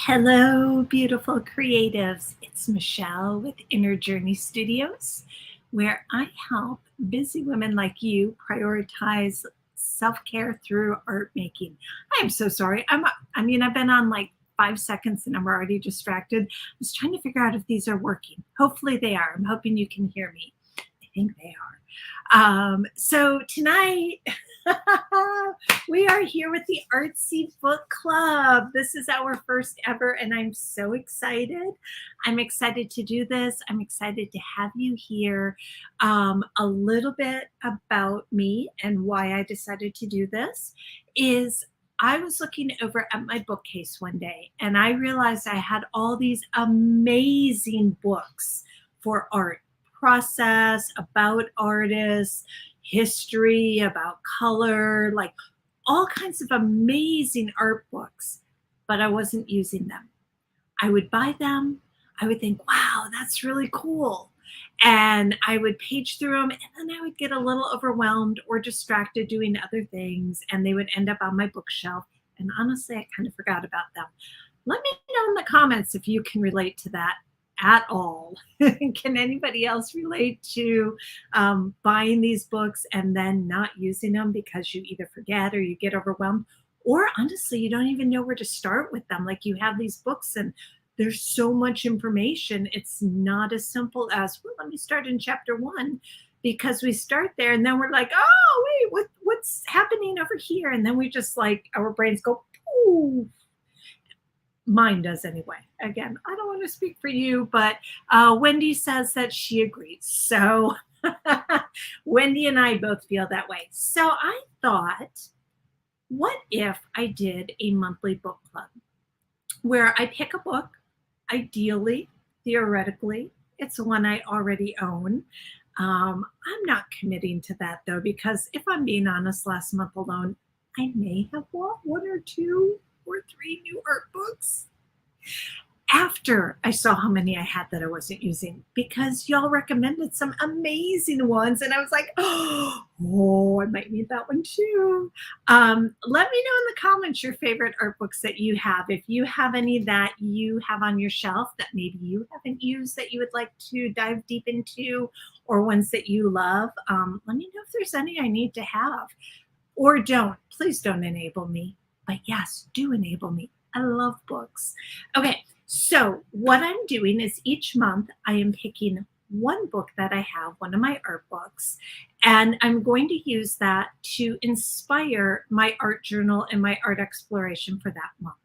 Hello, beautiful creatives. It's Mychele with Inner Journey Studios, where I help busy women like you prioritize self-care through art making. I am so sorry. I've been on like 5 seconds and I'm already distracted. I was trying to figure out if these are working. Hopefully they are. I'm hoping you can hear me. I think they are. So tonight we are here with the Artsy Book Club. This is our first ever, and I'm so excited. I'm excited to do this. I'm excited to have you here. A little bit about me and why I decided to do this is I was looking over at my bookcase one day and I realized I had all these amazing books for art process, about artists, history, about color, like all kinds of amazing art books, but I wasn't using them. I would buy them. I would think, wow, that's really cool. And I would page through them and then I would get a little overwhelmed or distracted doing other things and they would end up on my bookshelf. And honestly, I kind of forgot about them. Let me know in the comments if you can relate to that at all. Can anybody else relate to buying these books and then not using them because you either forget or you get overwhelmed? Or honestly, you don't even know where to start with them. Like you have these books and there's so much information. It's not as simple as, well, let me start in chapter 1 because we start there and then we're like, oh, wait, what's happening over here? And then we just like, our brains go, poof. Mine does anyway. Again, I don't want to speak for you, but Wendy says that she agrees. So Wendy and I both feel that way. So I thought, what if I did a monthly book club where I pick a book, ideally, theoretically, it's one I already own. I'm not committing to that though, because if I'm being honest, last month alone, I may have bought 1 or 2 or 3 new art books after I saw how many I had that I wasn't using, because y'all recommended some amazing ones and I was like, oh, I might need that one too. Let me know in the comments your favorite art books that you have. If you have any that you have on your shelf that maybe you haven't used that you would like to dive deep into, or ones that you love, let me know if there's any I need to have. Or don't. Please don't enable me. But yes, do enable me. I love books. Okay, so what I'm doing is each month I am picking one book that I have, one of my art books, and I'm going to use that to inspire my art journal and my art exploration for that month.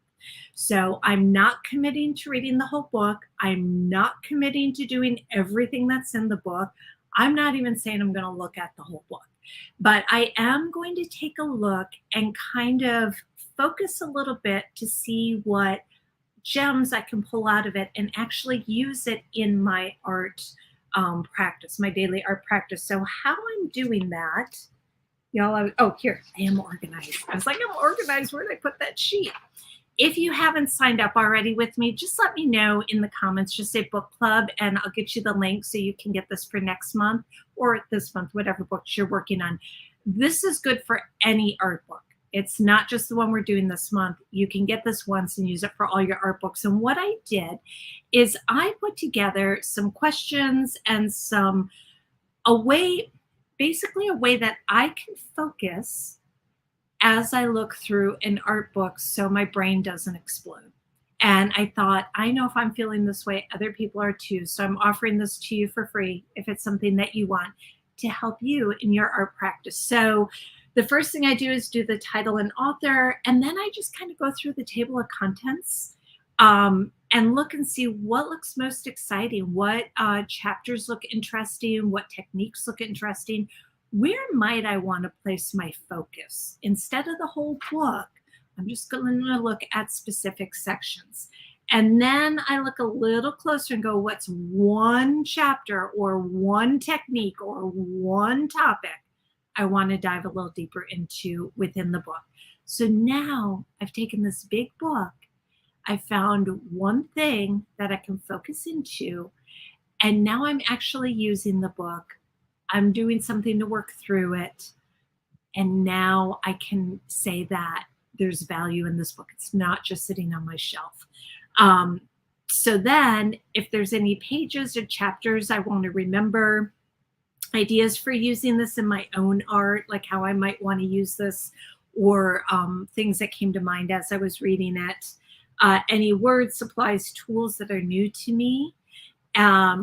So I'm not committing to reading the whole book. I'm not committing to doing everything that's in the book. I'm not even saying I'm going to look at the whole book. But I am going to take a look and kind of focus a little bit to see what gems I can pull out of it and actually use it in my art practice, my daily art practice. So how I'm doing that, y'all, here, I am organized. I was like, I'm organized. Where did I put that sheet? If you haven't signed up already with me, just let me know in the comments. Just say book club and I'll get you the link so you can get this for next month or this month, whatever books you're working on. This is good for any art book. It's not just the one we're doing this month. You can get this once and use it for all your art books. And what I did is I put together some questions and basically a way that I can focus as I look through an art book so my brain doesn't explode. And I thought, I know if I'm feeling this way, other people are too. So I'm offering this to you for free if it's something that you want to help you in your art practice. So the first thing I do is do the title and author, and then I just kind of go through the table of contents and look and see what looks most exciting, what chapters look interesting, what techniques look interesting. Where might I want to place my focus? Instead of the whole book, I'm just going to look at specific sections. And then I look a little closer and go, what's one chapter or one technique or one topic I want to dive a little deeper into within the book? So now I've taken this big book, I found one thing that I can focus into, and now I'm actually using the book. I'm doing something to work through it. And now I can say that there's value in this book. It's not just sitting on my shelf. Um, so then if there's any pages or chapters I want to remember, ideas for using this in my own art, like how I might want to use this, or things that came to mind as I was reading it. Any words, supplies, tools that are new to me,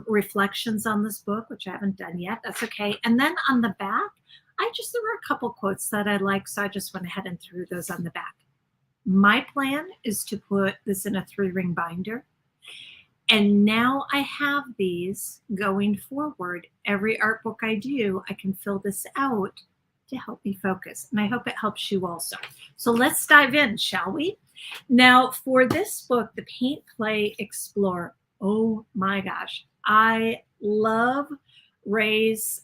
reflections on this book, which I haven't done yet. That's okay. And then on the back, there were a couple quotes that I like, so I just went ahead and threw those on the back. My plan is to put this in a 3-ring binder. And now I have these going forward. Every art book I do, I can fill this out to help me focus. And I hope it helps you also. So let's dive in, shall we? Now, for this book, The Paint, Play, Explore. Oh my gosh. I love Rae's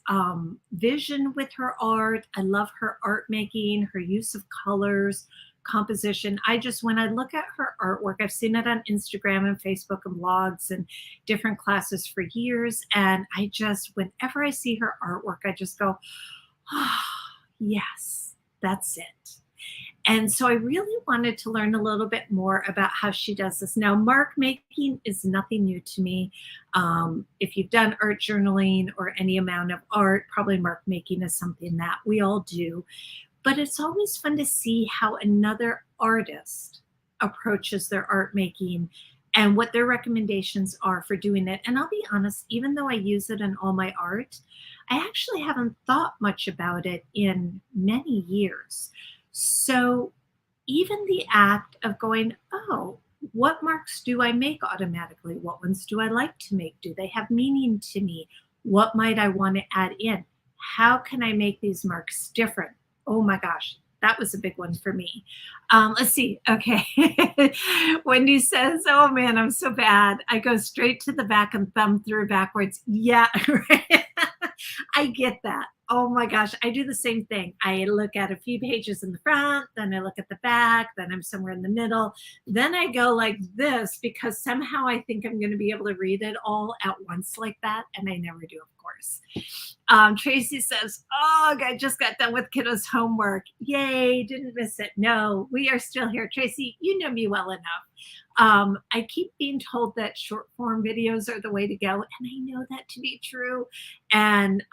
vision with her art. I love her art making, her use of colors, composition. When I look at her artwork, I've seen it on Instagram and Facebook and blogs and different classes for years. And whenever I see her artwork, I just go, oh, yes, that's it. And so I really wanted to learn a little bit more about how she does this. Now, mark making is nothing new to me. If you've done art journaling or any amount of art, probably mark making is something that we all do. But it's always fun to see how another artist approaches their art making and what their recommendations are for doing it. And I'll be honest, even though I use it in all my art, I actually haven't thought much about it in many years. So even the act of going, oh, what marks do I make automatically? What ones do I like to make? Do they have meaning to me? What might I want to add in? How can I make these marks different? Oh my gosh, that was a big one for me. Let's see. Okay. Wendy says, oh man, I'm so bad. I go straight to the back and thumb through backwards. Yeah, right. I get that. Oh my gosh, I do the same thing. I look at a few pages in the front, then I look at the back, then I'm somewhere in the middle. Then I go like this because somehow I think I'm going to be able to read it all at once like that. And I never do, of course. Tracy says, oh, I just got done with kiddos' homework. Yay, didn't miss it. No, we are still here. Tracy, you know me well enough. I keep being told that short form videos are the way to go. And I know that to be true. And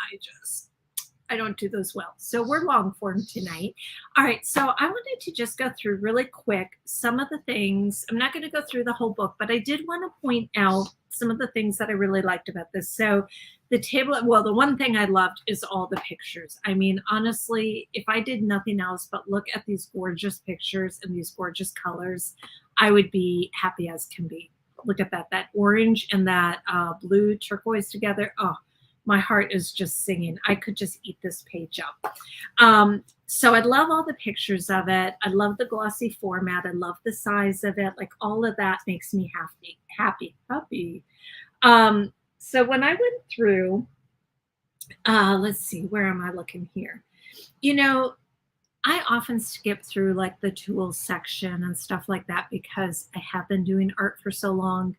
I don't do those well. So we're long form tonight. All right. So I wanted to just go through really quick some of the things. I'm not going to go through the whole book, but I did want to point out some of the things that I really liked about this. So the the one thing I loved is all the pictures. I mean, honestly, if I did nothing else but look at these gorgeous pictures and these gorgeous colors, I would be happy as can be. Look at that orange and that blue turquoise together. Oh, my heart is just singing. I could just eat this page up. So I love all the pictures of it. I love the glossy format. I love the size of it. Like all of that makes me happy. So when I went through, let's see, where am I looking here? You know, I often skip through like the tools section and stuff like that because I have been doing art for so long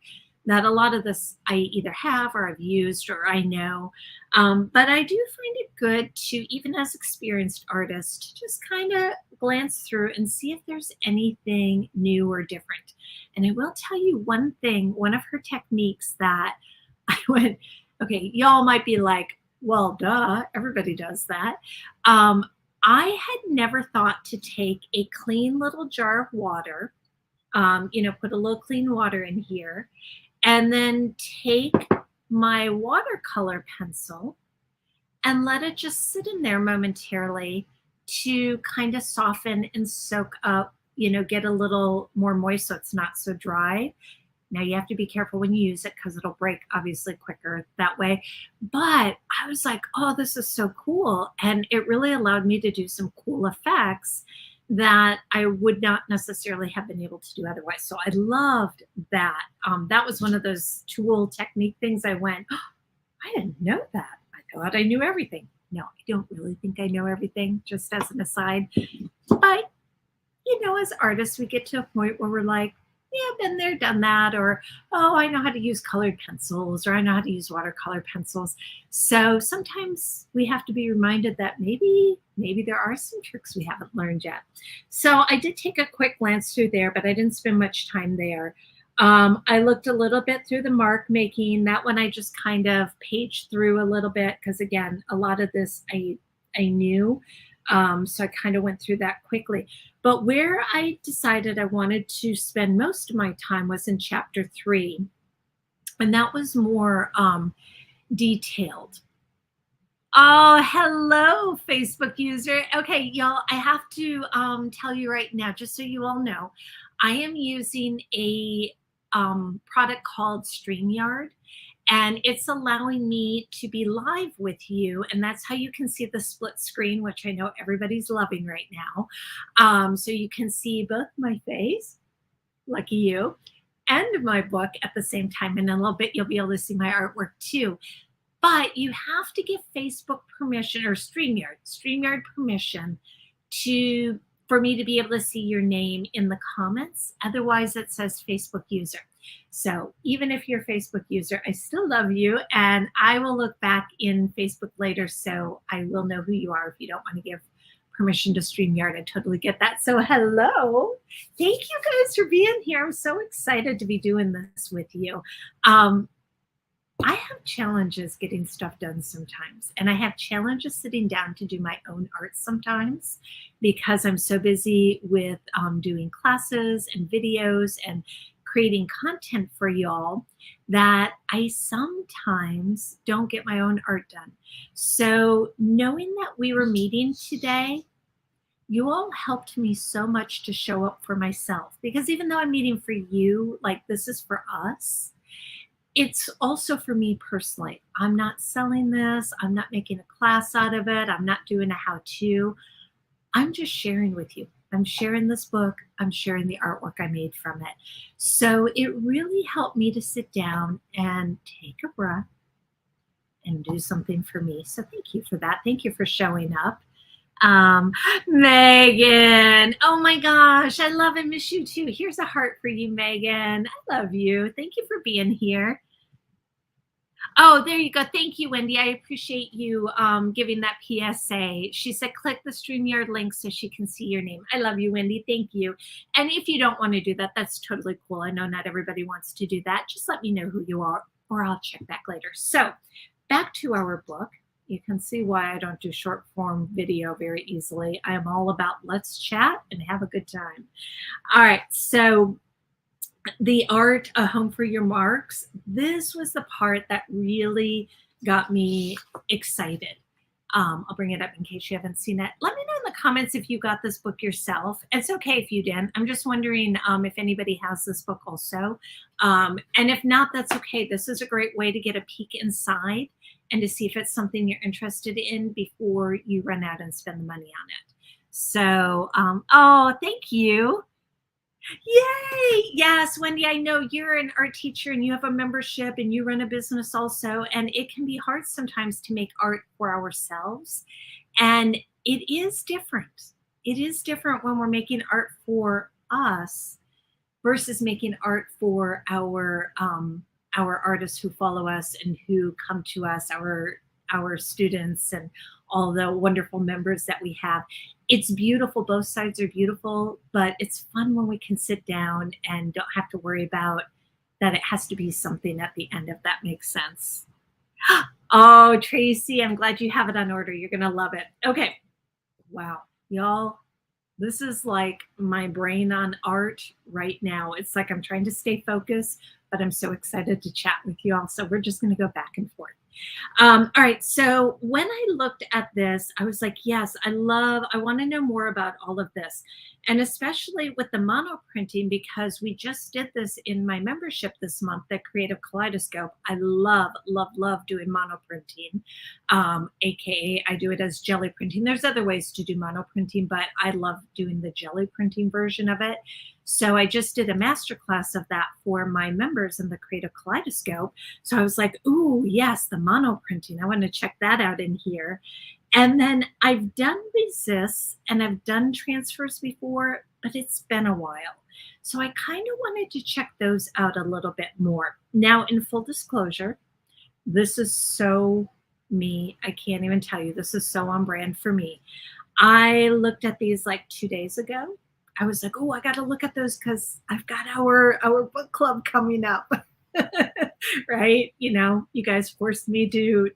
that a lot of this I either have or I've used or I know. But I do find it good to, even as experienced artists, to just kind of glance through and see if there's anything new or different. And I will tell you one thing, one of her techniques that I went, okay, y'all might be like, well, duh, everybody does that. I had never thought to take a clean little jar of water, put a little clean water in here, and then take my watercolor pencil and let it just sit in there momentarily to kind of soften and soak up, get a little more moist so it's not so dry. Now you have to be careful when you use it because it'll break obviously quicker that way. But I was like, oh, this is so cool. And it really allowed me to do some cool effects that I would not necessarily have been able to do otherwise. So I loved that. That was one of those tool technique things I went, oh, I didn't know that. I thought I knew everything. No, I don't really think I know everything, just as an aside. But, as artists, we get to a point where we're like, yeah, been there, done that, or, oh, I know how to use colored pencils, or I know how to use watercolor pencils. So sometimes we have to be reminded that maybe there are some tricks we haven't learned yet. So I did take a quick glance through there, but I didn't spend much time there. I looked a little bit through the mark making. That one I just kind of paged through a little bit because again, a lot of this I knew. So I kind of went through that quickly. But where I decided I wanted to spend most of my time was in chapter 3. And that was more detailed. Oh, hello, Facebook user. Okay, y'all, I have to tell you right now, just so you all know, I am using a product called StreamYard, and it's allowing me to be live with you. And that's how you can see the split screen, which I know everybody's loving right now. So you can see both my face, lucky you, and my book at the same time. And in a little bit, you'll be able to see my artwork too. But you have to give Facebook permission or StreamYard permission to for me to be able to see your name in the comments. Otherwise, it says Facebook user. So even if you're a Facebook user, I still love you, and I will look back in Facebook later, so I will know who you are if you don't want to give permission to StreamYard. I totally get that. So hello. Thank you guys for being here. I'm so excited to be doing this with you. I have challenges getting stuff done sometimes, and I have challenges sitting down to do my own art sometimes because I'm so busy with doing classes and videos and creating content for y'all that I sometimes don't get my own art done. So knowing that we were meeting today, you all helped me so much to show up for myself, because even though I'm meeting for you, like this is for us, it's also for me personally. I'm not selling this. I'm not making a class out of it. I'm not doing a how-to. I'm just sharing with you. I'm sharing this book. I'm sharing the artwork I made from it. So it really helped me to sit down and take a breath and do something for me. So thank you for that. Thank you for showing up. Megan, oh my gosh, I love and miss you too. Here's a heart for you, Megan. I love you. Thank you for being here. Oh, there you go. Thank you, Wendy. I appreciate you giving that PSA. She said, click the StreamYard link so she can see your name. I love you, Wendy. Thank you. And if you don't want to do that, that's totally cool. I know not everybody wants to do that. Just let me know who you are, or I'll check back later. So back to our book. You can see why I don't do short form video very easily. I am all about let's chat and have a good time. All right. So the art, A Home for Your Marks, this was the part that really got me excited. I'll bring it up in case you haven't seen it. Let me know in the comments if you got this book yourself. It's okay if you didn't. I'm just wondering if anybody has this book also. And if not, that's okay. This is a great way to get a peek inside and to see if it's something you're interested in before you run out and spend the money on it. So, oh, thank you. Yay! Yes, Wendy, I know you're an art teacher and you have a membership and you run a business also, and it can be hard sometimes to make art for ourselves. And it is different. It is different when we're making art for us versus making art for our artists who follow us and who come to us, our students and all the wonderful members that we have. It's beautiful. Both sides are beautiful, but it's fun when we can sit down and don't have to worry about that it has to be something at the end, if that makes sense. Oh, Tracy, I'm glad you have it on order. You're going to love it. Okay. Wow. Y'all, this is like my brain on art right now. It's like I'm trying to stay focused, but I'm so excited to chat with you all. So we're just going to go back and forth. All right. So when I looked at this, I was like, yes, I want to know more about all of this. And especially with the mono printing, because we just did this in my membership this month, the Creative Kaleidoscope. I love, love, love doing mono printing, AKA I do it as jelly printing. There's other ways to do mono printing, but I love doing the jelly printing version of it. So I just did a masterclass of that for my members in the Creative Kaleidoscope. So I was like, ooh, yes, the mono printing. I want to check that out in here. And then I've done resists and I've done transfers before, but it's been a while. So I kind of wanted to check those out a little bit more. Now, in full disclosure, this is so me. I can't even tell you. This is so on brand for me. I looked at these like 2 days ago. I was like, oh, I got to look at those because I've got our book club coming up. Right? You guys forced me to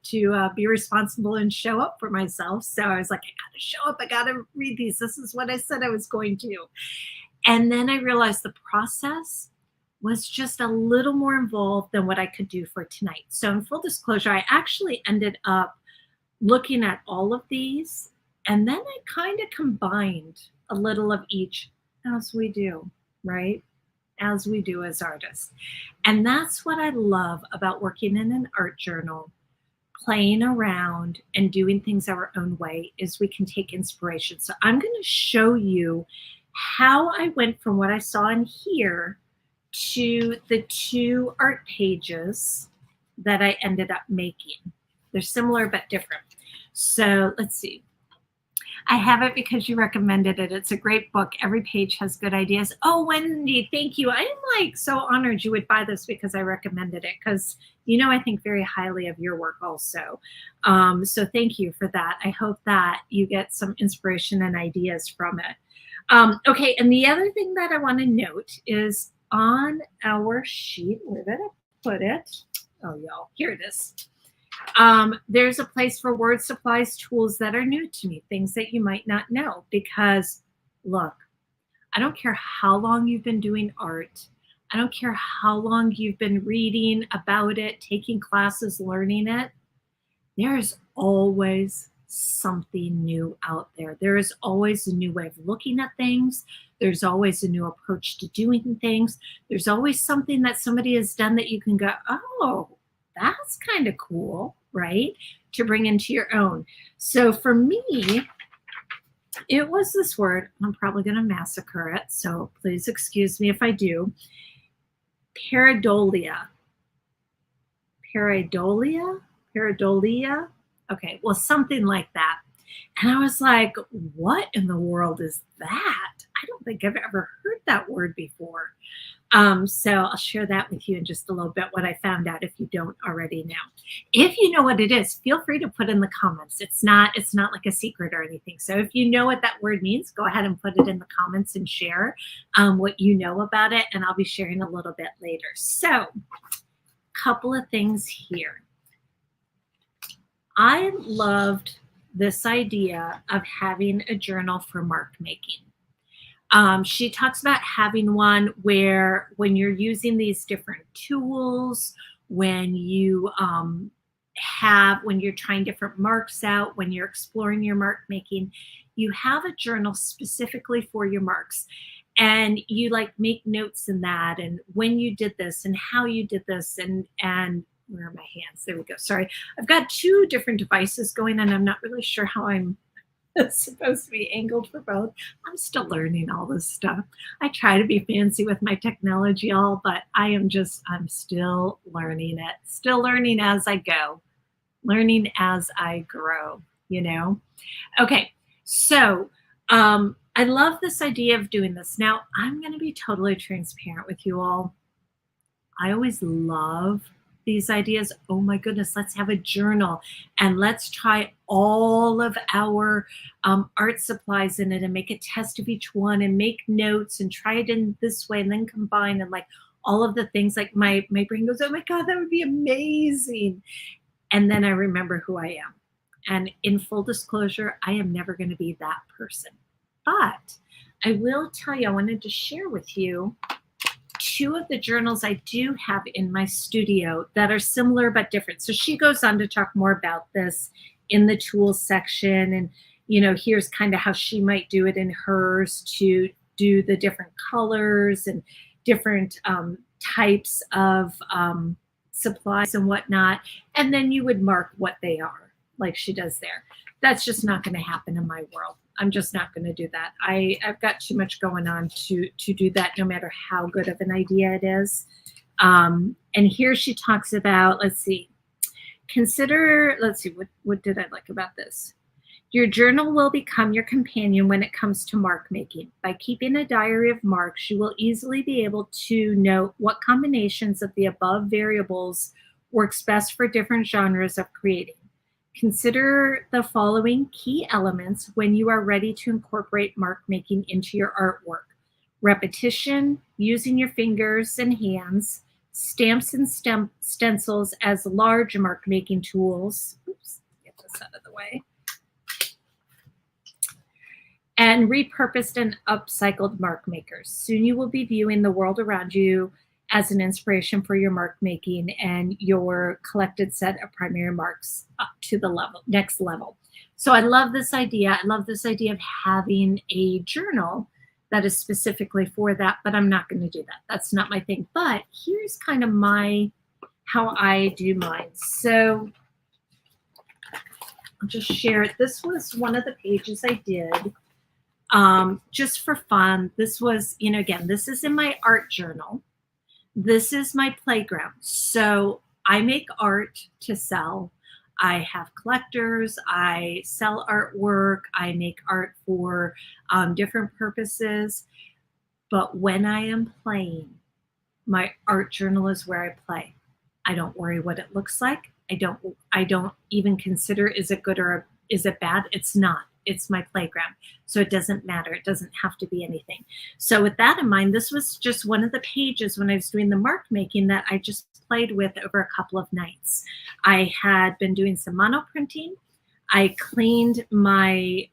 be responsible and show up for myself. So I was like, I got to show up. I got to read these. This is what I said I was going to. And then I realized the process was just a little more involved than what I could do for tonight. So in full disclosure, I actually ended up looking at all of these, and then I kind of combined a little of each, as we do, right? As we do as artists. And that's what I love about working in an art journal, playing around and doing things our own way, is we can take inspiration. So I'm going to show you how I went from what I saw in here to the two art pages that I ended up making. They're similar but different. So let's see. I have it because you recommended it. It's a great book. Every page has good ideas. Oh, Wendy, thank you. I'm like so honored you would buy this because I recommended it, because I think very highly of your work also. So thank you for that. I hope that you get some inspiration and ideas from it. Okay, and the other thing that I want to note is on our sheet, where did I put it? Oh, y'all, here it is. There's a place for word supplies, tools that are new to me, things that you might not know. Because look, I don't care how long you've been doing art. I don't care how long you've been reading about it, taking classes, learning it. There's always something new out there. There is always a new way of looking at things. There's always a new approach to doing things. There's always something that somebody has done that you can go, oh, that's kind of cool, right? To bring into your own. So for me, it was this word. I'm probably going to massacre it, so please excuse me if I do. Pareidolia. Pareidolia? Pareidolia? Okay, well, something like that. And I was like, what in the world is that? I don't think I've ever heard that word before. So I'll share that with you in just a little bit, what I found out, if you don't already know. If you know what it is, feel free to put in the comments. It's not like a secret or anything. So if you know what that word means, go ahead and put it in the comments and share what you know about it. And I'll be sharing a little bit later. So couple of things here. I loved this idea of having a journal for mark making. She talks about having one where when you're using these different tools, when you when you're trying different marks out, when you're exploring your mark making, you have a journal specifically for your marks. And you like make notes in that, and when you did this and how you did this, and where are my hands? There we go. Sorry. I've got two different devices going, and I'm not really sure how I'm supposed to be angled for both. I'm still learning all this stuff. I try to be fancy with my technology, all, but I'm still learning it. Still learning as I go, learning as I grow, Okay, so I love this idea of doing this. Now, I'm going to be totally transparent with you all. I always love these ideas. Oh my goodness, let's have a journal and let's try all of our art supplies in it and make a test of each one and make notes and try it in this way and then combine, and like all of the things, like my brain goes, oh my God, that would be amazing. And then I remember who I am. And in full disclosure, I am never going to be that person. But I will tell you, I wanted to share with you two of the journals I do have in my studio that are similar but different. So she goes on to talk more about this in the tools section. And, here's kind of how she might do it in hers, to do the different colors and different types of supplies and whatnot. And then you would mark what they are, like she does there. That's just not going to happen in my world. I'm just not going to do that. I've got too much going on to do that, no matter how good of an idea it is. And here she talks about, what did I like about this? Your journal will become your companion when it comes to mark making. By keeping a diary of marks, you will easily be able to note what combinations of the above variables works best for different genres of creating. Consider the following key elements when you are ready to incorporate mark making into your artwork. repetition, using your fingers and hands, stamps and stencils as large mark making tools. Oops, get this out of the way. And repurposed and upcycled mark makers. Soon you will be viewing the world around you as an inspiration for your mark making and your collected set of primary marks up to the next level. So I love this idea. I love this idea of having a journal that is specifically for that, but I'm not going to do that. That's not my thing. But here's kind of how I do mine. So I'll just share it. This was one of the pages I did. Just for fun. This was, again, this is in my art journal. This is my playground. So I make art to sell. I have collectors. I sell artwork. I make art for different purposes. But when I am playing, my art journal is where I play. I don't worry what it looks like. I don't even consider, is it good or is it bad? It's not. It's my playground. So it doesn't matter. It doesn't have to be anything. So with that in mind, this was just one of the pages when I was doing the mark making that I just played with over a couple of nights. I had been doing some mono printing. I cleaned my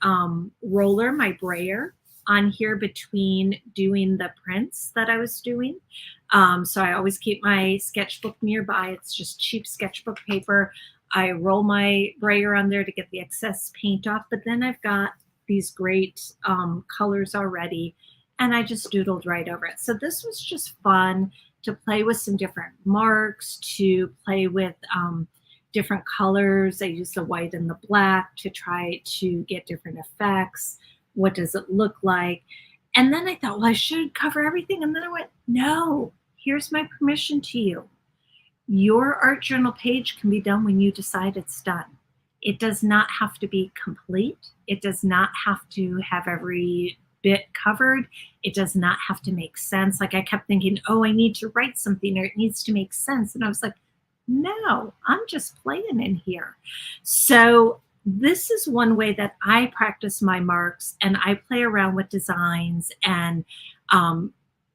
roller, my brayer on here between doing the prints that I was doing. So I always keep my sketchbook nearby. It's just cheap sketchbook paper. I roll my brayer on there to get the excess paint off, but then I've got these great colors already, and I just doodled right over it. So this was just fun to play with some different marks, to play with different colors. I used the white and the black to try to get different effects. What does it look like? And then I thought, well, I should cover everything. And then I went, no, here's my permission to you. Your art journal page can be done when you decide it's done. It does not have to be complete. It does not have to have every bit covered. It does not have to make sense. Like I kept thinking, oh, I need to write something or it needs to make sense. And I was like, no, I'm just playing in here. So this is one way that I practice my marks, and I play around with designs and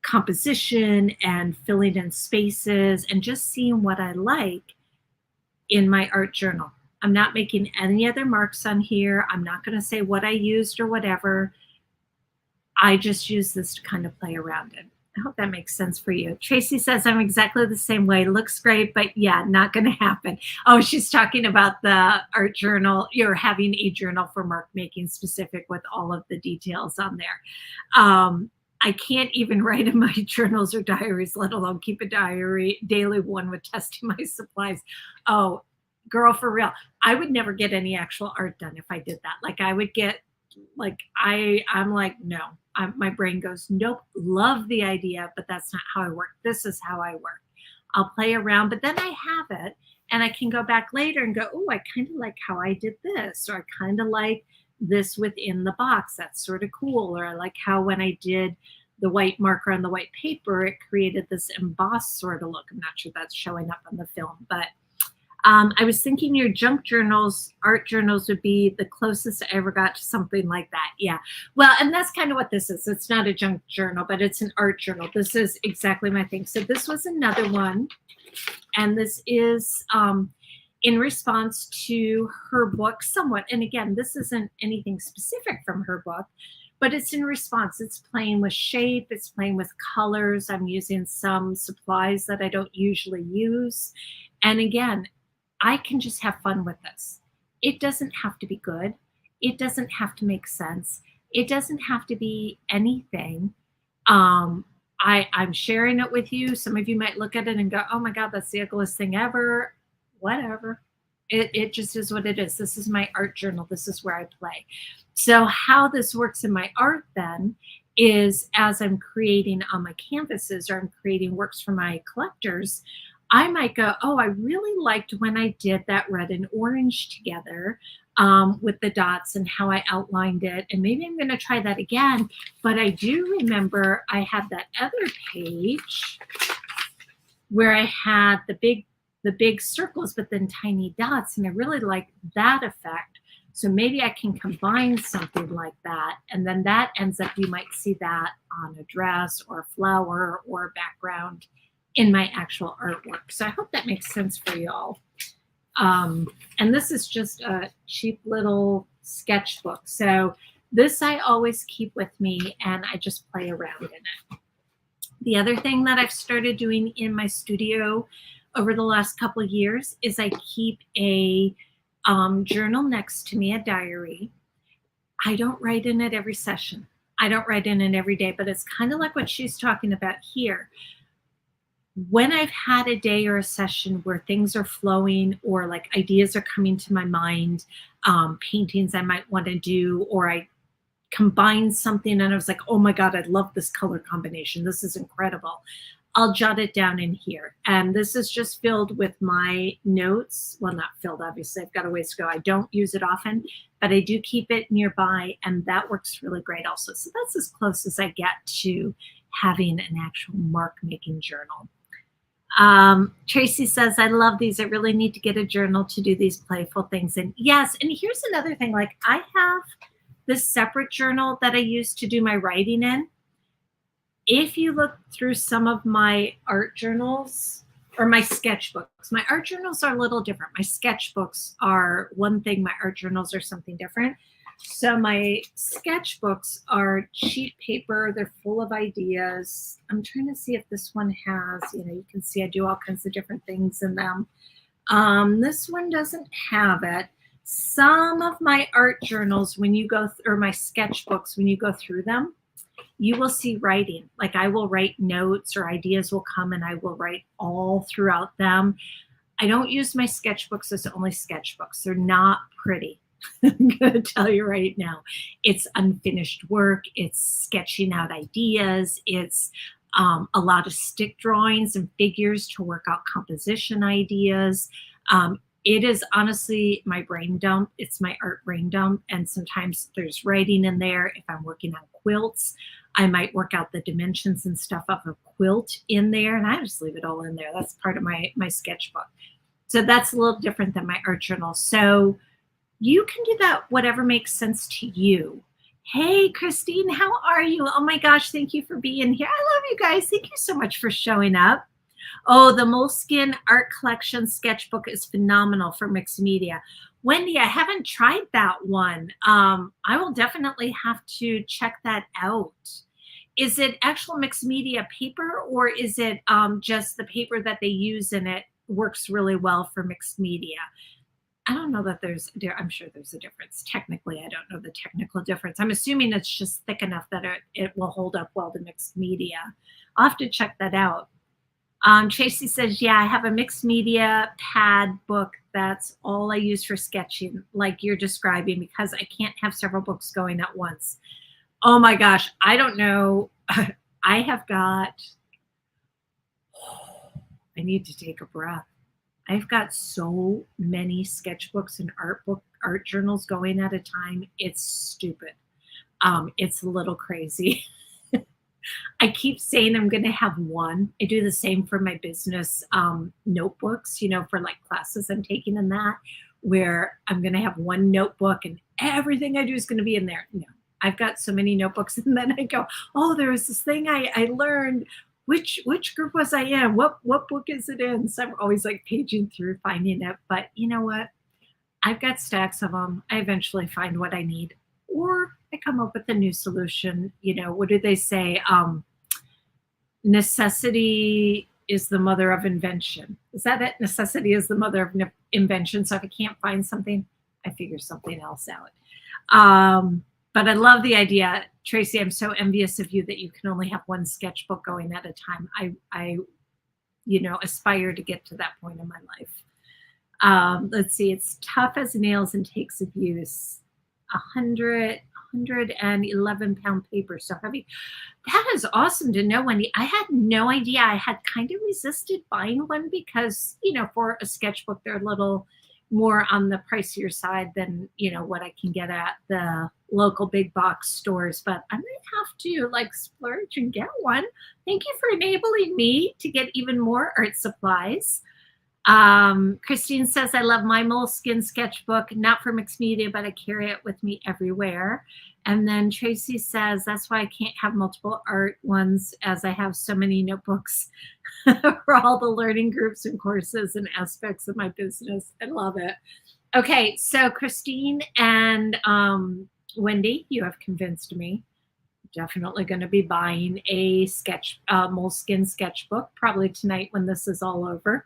composition and filling in spaces and just seeing what I like in my art journal. I'm not making any other marks on here. I'm not going to say what I used or whatever. I just use this to kind of play around it. I hope that makes sense for you. Tracy says I'm exactly the same way. Looks great, but yeah, not going to happen. Oh, she's talking about the art journal. You're having a journal for mark making specific with all of the details on there. I can't even write in my journals or diaries, let alone keep a daily one with testing my supplies. Oh, girl, for real. I would never get any actual art done if I did that. Like I would get, like, I'm like, no, my brain goes, nope, love the idea, but that's not how I work. This is how I work. I'll play around, but then I have it and I can go back later and go, oh, I kind of like how I did this, or I kind of like this within the box. That's sort of cool. Or I like how when I did the white marker on the white paper, it created this embossed sort of look. I'm not sure that's showing up on the film, but I was thinking your junk journals, art journals would be the closest I ever got to something like that. Yeah. Well, and that's kind of what this is. It's not a junk journal, but it's an art journal. This is exactly my thing. So this was another one. And this is in response to her book somewhat. And again, this isn't anything specific from her book, but it's in response. It's playing with shape. It's playing with colors. I'm using some supplies that I don't usually use. And again, I can just have fun with this. It doesn't have to be good. It doesn't have to make sense. It doesn't have to be anything. I'm sharing it with you. Some of you might look at it and go, oh my God, that's the ugliest thing ever. Whatever. It just is what it is. This is my art journal. This is where I play. So how this works in my art then is as I'm creating on my canvases or I'm creating works for my collectors, I might go, oh, I really liked when I did that red and orange together with the dots and how I outlined it. And maybe I'm going to try that again. But I do remember I had that other page where I had the big circles, but then tiny dots. And I really liked that effect. So maybe I can combine something like that. And then that ends up, you might see that on a dress or a flower or a background in my actual artwork. So I hope that makes sense for you all. And this is just a cheap little sketchbook. So this I always keep with me and I just play around in it. The other thing that I've started doing in my studio over the last couple of years is I keep a journal next to me, a diary. I don't write in it every session. I don't write in it every day, but it's kind of like what she's talking about here. When I've had a day or a session where things are flowing or like ideas are coming to my mind, paintings I might want to do, or I combine something and I was like, oh my God, I love this color combination. This is incredible. I'll jot it down in here. And this is just filled with my notes. Well, not filled, obviously. I've got a ways to go. I don't use it often, but I do keep it nearby. And that works really great also. So that's as close as I get to having an actual mark-making journal. Tracy says, I love these. I really need to get a journal to do these playful things. And yes, and here's another thing. Like I have this separate journal that I use to do my writing in. If you look through some of my art journals or my sketchbooks, my art journals are a little different. My sketchbooks are one thing. My art journals are something different. So my sketchbooks are cheap paper. They're full of ideas. I'm trying to see if this one has, you can see I do all kinds of different things in them. This one doesn't have it. Some of my art journals, when you go, or my sketchbooks, when you go through them, you will see writing. Like I will write notes or ideas will come and I will write all throughout them. I don't use my sketchbooks as only sketchbooks. They're not pretty. I'm going to tell you right now, it's unfinished work. It's sketching out ideas. It's a lot of stick drawings and figures to work out composition ideas. It is honestly my brain dump. It's my art brain dump. And sometimes there's writing in there. If I'm working on quilts, I might work out the dimensions and stuff of a quilt in there. And I just leave it all in there. That's part of my sketchbook. So that's a little different than my art journal. So you can do that, whatever makes sense to you. Hey, Christine, how are you? Oh my gosh, thank you for being here. I love you guys. Thank you so much for showing up. Oh, the Moleskine Art Collection sketchbook is phenomenal for mixed media. Wendy, I haven't tried that one. I will definitely have to check that out. Is it actual mixed media paper or is it just the paper that they use and it works really well for mixed media? I don't know that I'm sure there's a difference. Technically, I don't know the technical difference. I'm assuming it's just thick enough that it will hold up well to mixed media. I'll have to check that out. Tracy says, yeah, I have a mixed media pad book. That's all I use for sketching, like you're describing, because I can't have several books going at once. Oh my gosh, I don't know. I need to take a breath. I've got so many sketchbooks and art journals going at a time. It's stupid. It's a little crazy. I keep saying I'm going to have one. I do the same for my business notebooks, for like classes I'm taking in that, where I'm going to have one notebook and everything I do is going to be in there. No, I've got so many notebooks. And then I go, oh, there was this thing I learned. Which group was I in? What book is it in? So I'm always like paging through finding it. But you know what? I've got stacks of them. I eventually find what I need. Or I come up with a new solution. What do they say? Necessity is the mother of invention. Is that it? Necessity is the mother of invention. So if I can't find something, I figure something else out. But I love the idea. Tracy, I'm so envious of you that you can only have one sketchbook going at a time. I aspire to get to that point in my life. Let's see. It's tough as nails and takes abuse. 111-pound paper, so heavy. That is awesome to know, Wendy. I had no idea. I had kind of resisted buying one because, for a sketchbook, they're a little more on the pricier side than, what I can get at the local big box stores. But I might have to splurge and get one. Thank you for enabling me to get even more art supplies. Christine says, I love my Moleskine sketchbook, not for mixed media, but I carry it with me everywhere. And then Tracy says, that's why I can't have multiple art ones, as I have so many notebooks for all the learning groups and courses and aspects of my business. I love it. Okay, so Christine and Wendy, you have convinced me. Definitely going to be buying a Moleskine sketchbook probably tonight when this is all over.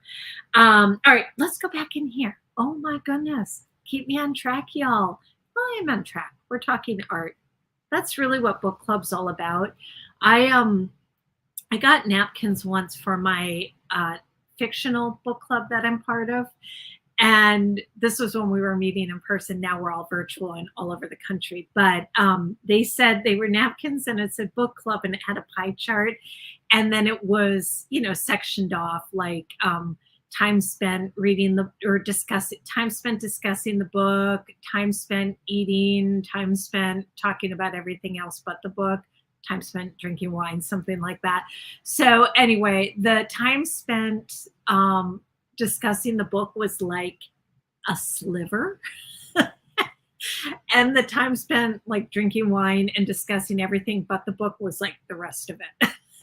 All right, let's go back in here. Oh my goodness, keep me on track, y'all. Well, I am on track. We're talking art. That's really what book club's all about. I got napkins once for my fictional book club that I'm part of. And this was when we were meeting in person. Now we're all virtual and all over the country. But they said they were napkins and it said book club and it had a pie chart. And then it was, sectioned off like time spent reading time spent discussing the book, time spent eating, time spent talking about everything else but the book, time spent drinking wine, something like that. So anyway, the time spent discussing the book was like a sliver. And the time spent like drinking wine and discussing everything but the book was like the rest of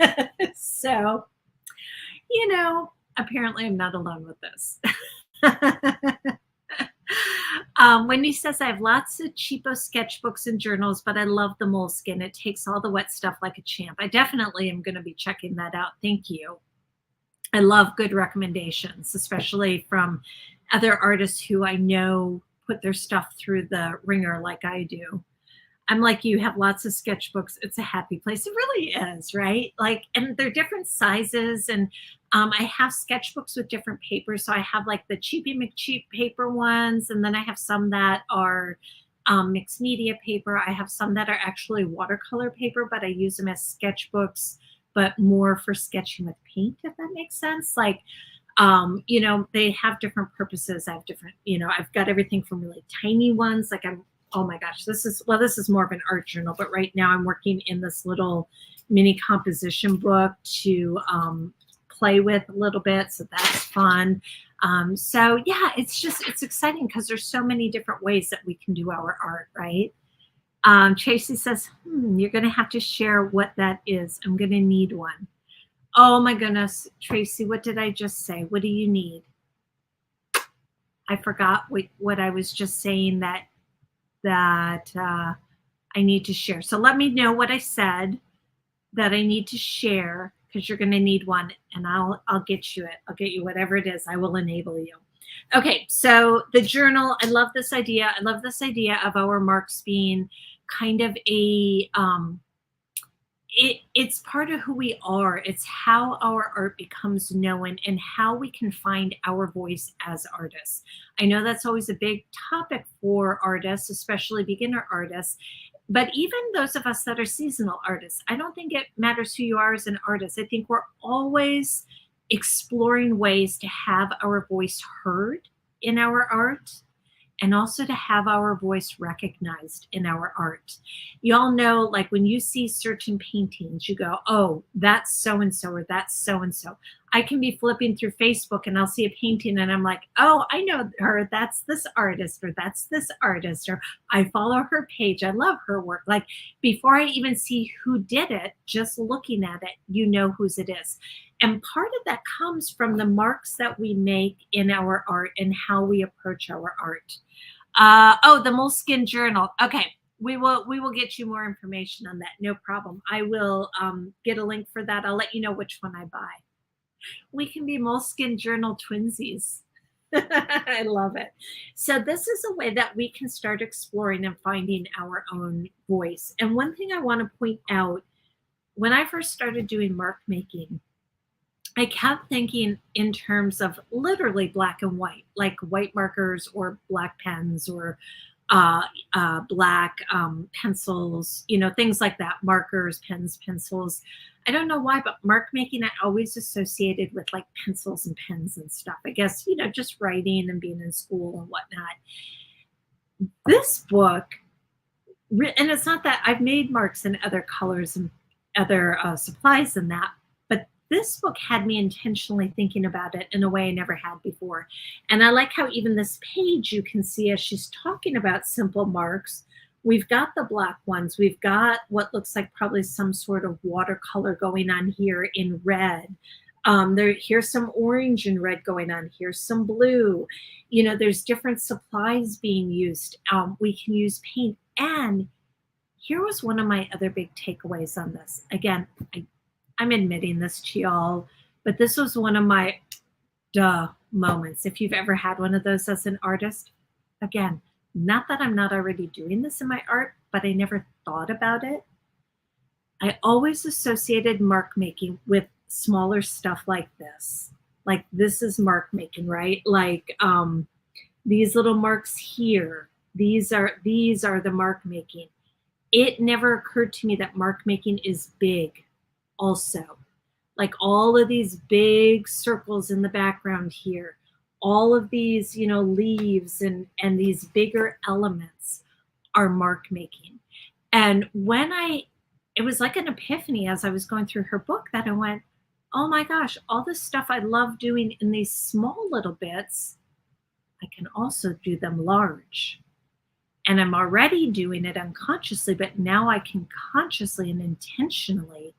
it. So, apparently I'm not alone with this. Wendy says, I have lots of cheapo sketchbooks and journals, but I love the Moleskine. It takes all the wet stuff like a champ. I definitely am going to be checking that out. Thank you. I love good recommendations, especially from other artists who I know put their stuff through the ringer like I do. I'm like you, have lots of sketchbooks. It's a happy place. It really is, right? Like, and they're different sizes. And I have sketchbooks with different papers. So I have like the Cheapy McCheap paper ones. And then I have some that are mixed media paper. I have some that are actually watercolor paper, but I use them as sketchbooks, but more for sketching with paint, if that makes sense. Like, they have different purposes. I have different, I've got everything from really tiny ones. Like oh my gosh, this is more of an art journal, but right now I'm working in this little mini composition book to play with a little bit. So that's fun. So yeah, it's exciting because there's so many different ways that we can do our art, right? Tracy says, you're going to have to share what that is. I'm going to need one. Oh my goodness, Tracy, what did I just say? What do you need? I forgot what I was just saying that I need to share. So let me know what I said that I need to share, because you're going to need one, and I'll get you it. I'll get you whatever it is. I will enable you. Okay, so the journal, I love this idea. I love this idea of our marks being kind of a it's part of who we are. It's how our art becomes known and how we can find our voice as artists. I know that's always a big topic for artists, especially beginner artists, but even those of us that are seasonal artists, I don't think it matters who you are as an artist. I think we're always exploring ways to have our voice heard in our art, and also to have our voice recognized in our art. You all know, like when you see certain paintings, you go, oh, that's so-and-so, or that's so-and-so. I can be flipping through Facebook and I'll see a painting and I'm like, oh, I know her, that's this artist, or that's this artist, or I follow her page, I love her work. Like before I even see who did it, just looking at it, you know whose it is. And part of that comes from the marks that we make in our art and how we approach our art. The Moleskine journal. Okay, we will get you more information on that. No problem. I will get a link for that. I'll let you know which one I buy. We can be Moleskine journal twinsies. I love it. So this is a way that we can start exploring and finding our own voice. And one thing I want to point out, when I first started doing mark making, I kept thinking in terms of literally black and white, like white markers or black pens or black pencils, things like that, markers, pens, pencils. I don't know why, but mark making I always associated with like pencils and pens and stuff. I guess, just writing and being in school and whatnot. This book, and it's not that I've made marks in other colors and other supplies than that, but this book had me intentionally thinking about it in a way I never had before. And I like how even this page you can see as she's talking about simple marks. We've got the black ones. We've got what looks like probably some sort of watercolor going on here in red. Here's some orange and red going on. Here's some blue. There's different supplies being used. We can use paint. And here was one of my other big takeaways on this. Again, I'm admitting this to y'all, but this was one of my duh moments. If you've ever had one of those as an artist, again, not that I'm not already doing this in my art, but I never thought about it. I always associated mark making with smaller stuff like this. Like this is mark making, right? Like these little marks here. These are the mark making. It never occurred to me that mark making is big also. Like all of these big circles in the background here, all of these, leaves and these bigger elements are mark making. And it was like an epiphany as I was going through her book that I went, oh my gosh, all this stuff I love doing in these small little bits, I can also do them large. And I'm already doing it unconsciously, but now I can consciously and intentionally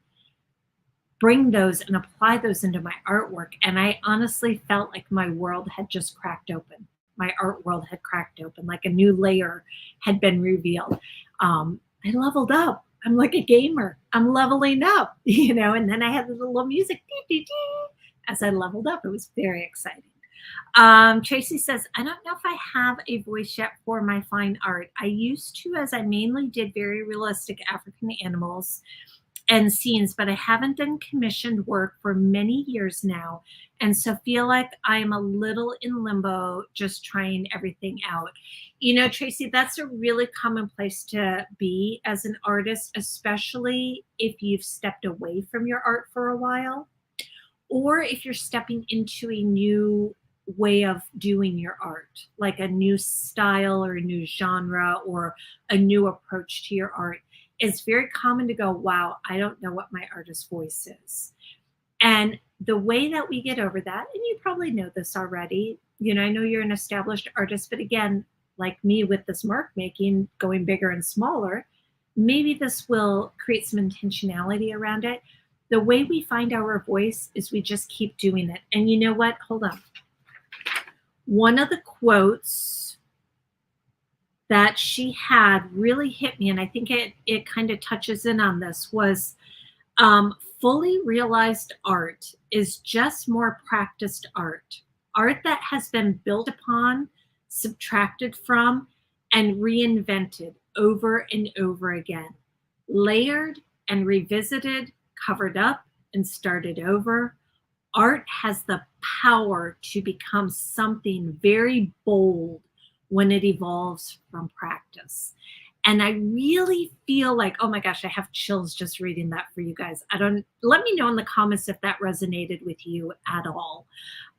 bring those and apply those into my artwork. And I honestly felt like my world had just cracked open. My art world had cracked open, like a new layer had been revealed. I leveled up. I'm like a gamer. I'm leveling up, and then I had the little music as I leveled up. It was very exciting. Tracy says, I don't know if I have a voice yet for my fine art. I used to, as I mainly did very realistic African animals and scenes, but I haven't done commissioned work for many years now. And so feel like I'm a little in limbo, just trying everything out. Tracy, that's a really common place to be as an artist, especially if you've stepped away from your art for a while, or if you're stepping into a new way of doing your art, like a new style or a new genre or a new approach to your art. It's very common to go, wow, I don't know what my artist voice is. And the way that we get over that, and you probably know this already, I know you're an established artist, but again, like me with this mark making, going bigger and smaller, maybe this will create some intentionality around it. The way we find our voice is we just keep doing it. And you know what? Hold on. One of the quotes that she had really hit me, and I think it kind of touches in on this, was fully realized art is just more practiced art. Art that has been built upon, subtracted from, and reinvented over and over again. Layered and revisited, covered up and started over. Art has the power to become something very bold when it evolves from practice. And I really feel like, oh my gosh, I have chills just reading that for you guys. Let me know in the comments if that resonated with you at all.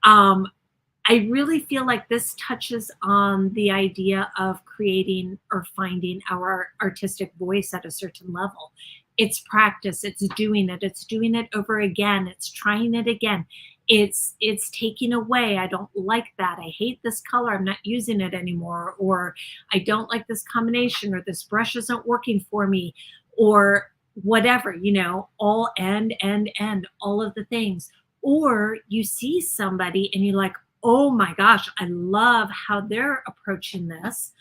I really feel like this touches on the idea of creating or finding our artistic voice at a certain level. It's practice, it's doing it over again, it's trying it again. It's taking away, I don't like that, I hate this color, I'm not using it anymore, or I don't like this combination, or this brush isn't working for me, or whatever, all end, all of the things. Or you see somebody and you're like, oh my gosh, I love how they're approaching this.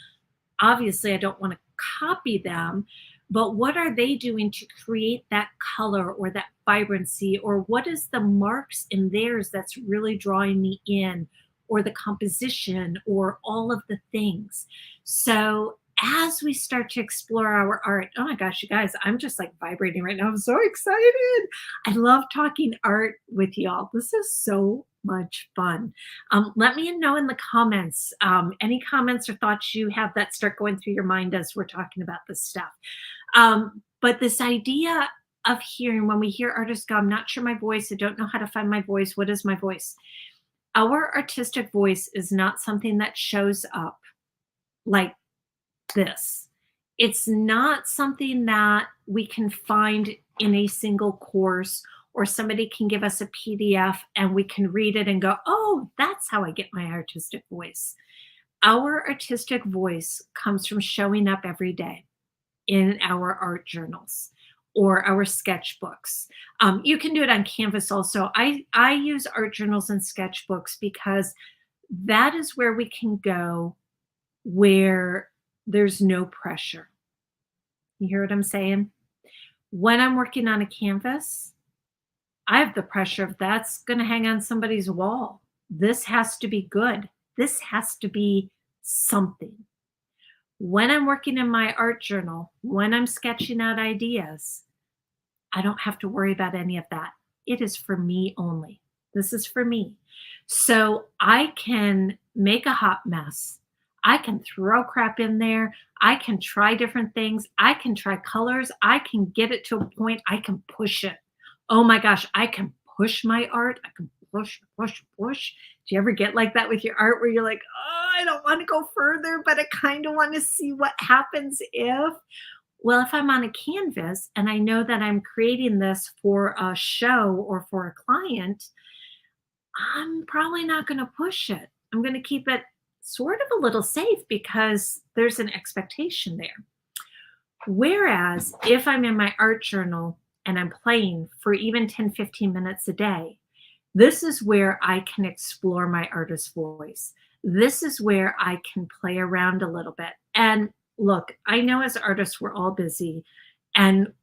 Obviously, I don't want to copy them, but what are they doing to create that color or that vibrancy, or what is the marks in theirs that's really drawing me in, or the composition, or all of the things. So as we start to explore our art, oh my gosh, you guys, I'm just like vibrating right now. I'm so excited. I love talking art with y'all. This is so much fun. Let me know in the comments, any comments or thoughts you have that start going through your mind as we're talking about this stuff. But this idea of hearing, when we hear artists go, I'm not sure my voice, I don't know how to find my voice. What is my voice? Our artistic voice is not something that shows up like this. It's not something that we can find in a single course or somebody can give us a PDF and we can read it and go, oh, that's how I get my artistic voice. Our artistic voice comes from showing up every day in our art journals or our sketchbooks. You can do it on Canvas also. I use art journals and sketchbooks because that is where we can go where there's no pressure. You hear what I'm saying? When I'm working on a canvas, I have the pressure of that's going to hang on somebody's wall. This has to be good. This has to be something. When I'm working in my art journal, when I'm sketching out ideas, I don't have to worry about any of that. It is for me only. This is for me. So I can make a hot mess. I can throw crap in there. I can try different things. I can try colors. I can get it to a point. I can push it. Oh my gosh, I can push my art. I can push, push, push. Do you ever get like that with your art where you're like, oh, I don't want to go further, but I kind of want to see what happens if? Well, if I'm on a canvas and I know that I'm creating this for a show or for a client, I'm probably not going to push it. I'm going to keep it sort of a little safe because there's an expectation there. Whereas if I'm in my art journal and I'm playing for even 10, 15 minutes a day, this is where I can explore my artist voice. This is where I can play around a little bit. And look, I know as artists, we're all busy and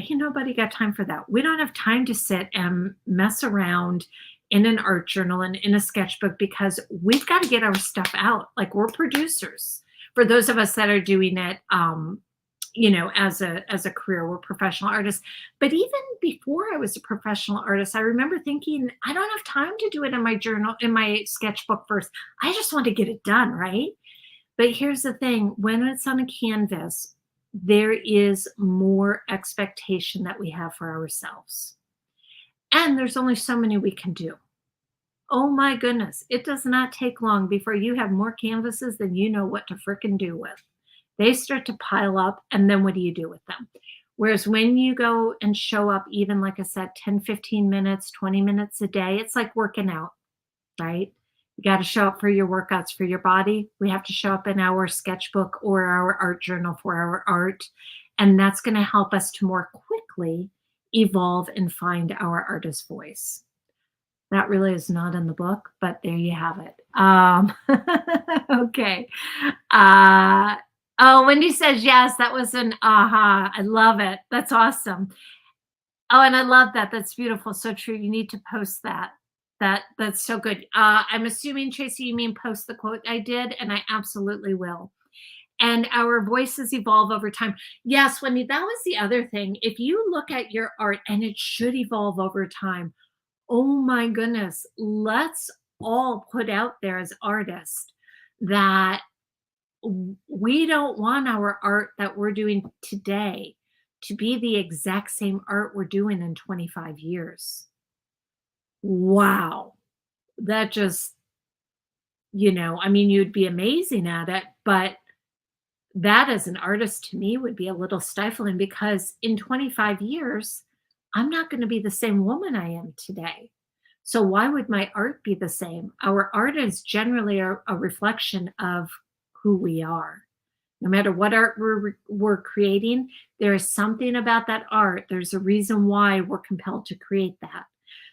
nobody got time for that. We don't have time to sit and mess around in an art journal and in a sketchbook because we've got to get our stuff out. Like we're producers. For those of us that are doing it, as a career, we're professional artists. But even before I was a professional artist, I remember thinking, I don't have time to do it in my journal, in my sketchbook first. I just want to get it done, right? But here's the thing, when it's on a canvas, there is more expectation that we have for ourselves. And there's only so many we can do. Oh my goodness, it does not take long before you have more canvases than you know what to frickin' do with. They start to pile up, and then what do you do with them? Whereas when you go and show up, even like I said, 10, 15 minutes, 20 minutes a day, it's like working out, right? You got to show up for your workouts for your body. We have to show up in our sketchbook or our art journal for our art. And that's going to help us to more quickly evolve and find our artist voice. That really is not in the book, but there you have it. Okay. Oh, Wendy says yes. That was an aha. I love it. That's awesome. Oh, and I love that. That's beautiful. So true. You need to post that. That's so good. I'm assuming, Tracy, you mean post the quote I did, and I absolutely will. And our voices evolve over time. Yes, Wendy, that was the other thing. If you look at your art, and it should evolve over time, oh my goodness, let's all put out there as artists that we don't want our art that we're doing today to be the exact same art we're doing in 25 years. Wow. That just, you'd be amazing at it, but that as an artist to me would be a little stifling because in 25 years, I'm not going to be the same woman I am today. So why would my art be the same? Our art is generally a reflection of who we are. No matter what art we're creating, there is something about that art. There's a reason why we're compelled to create that.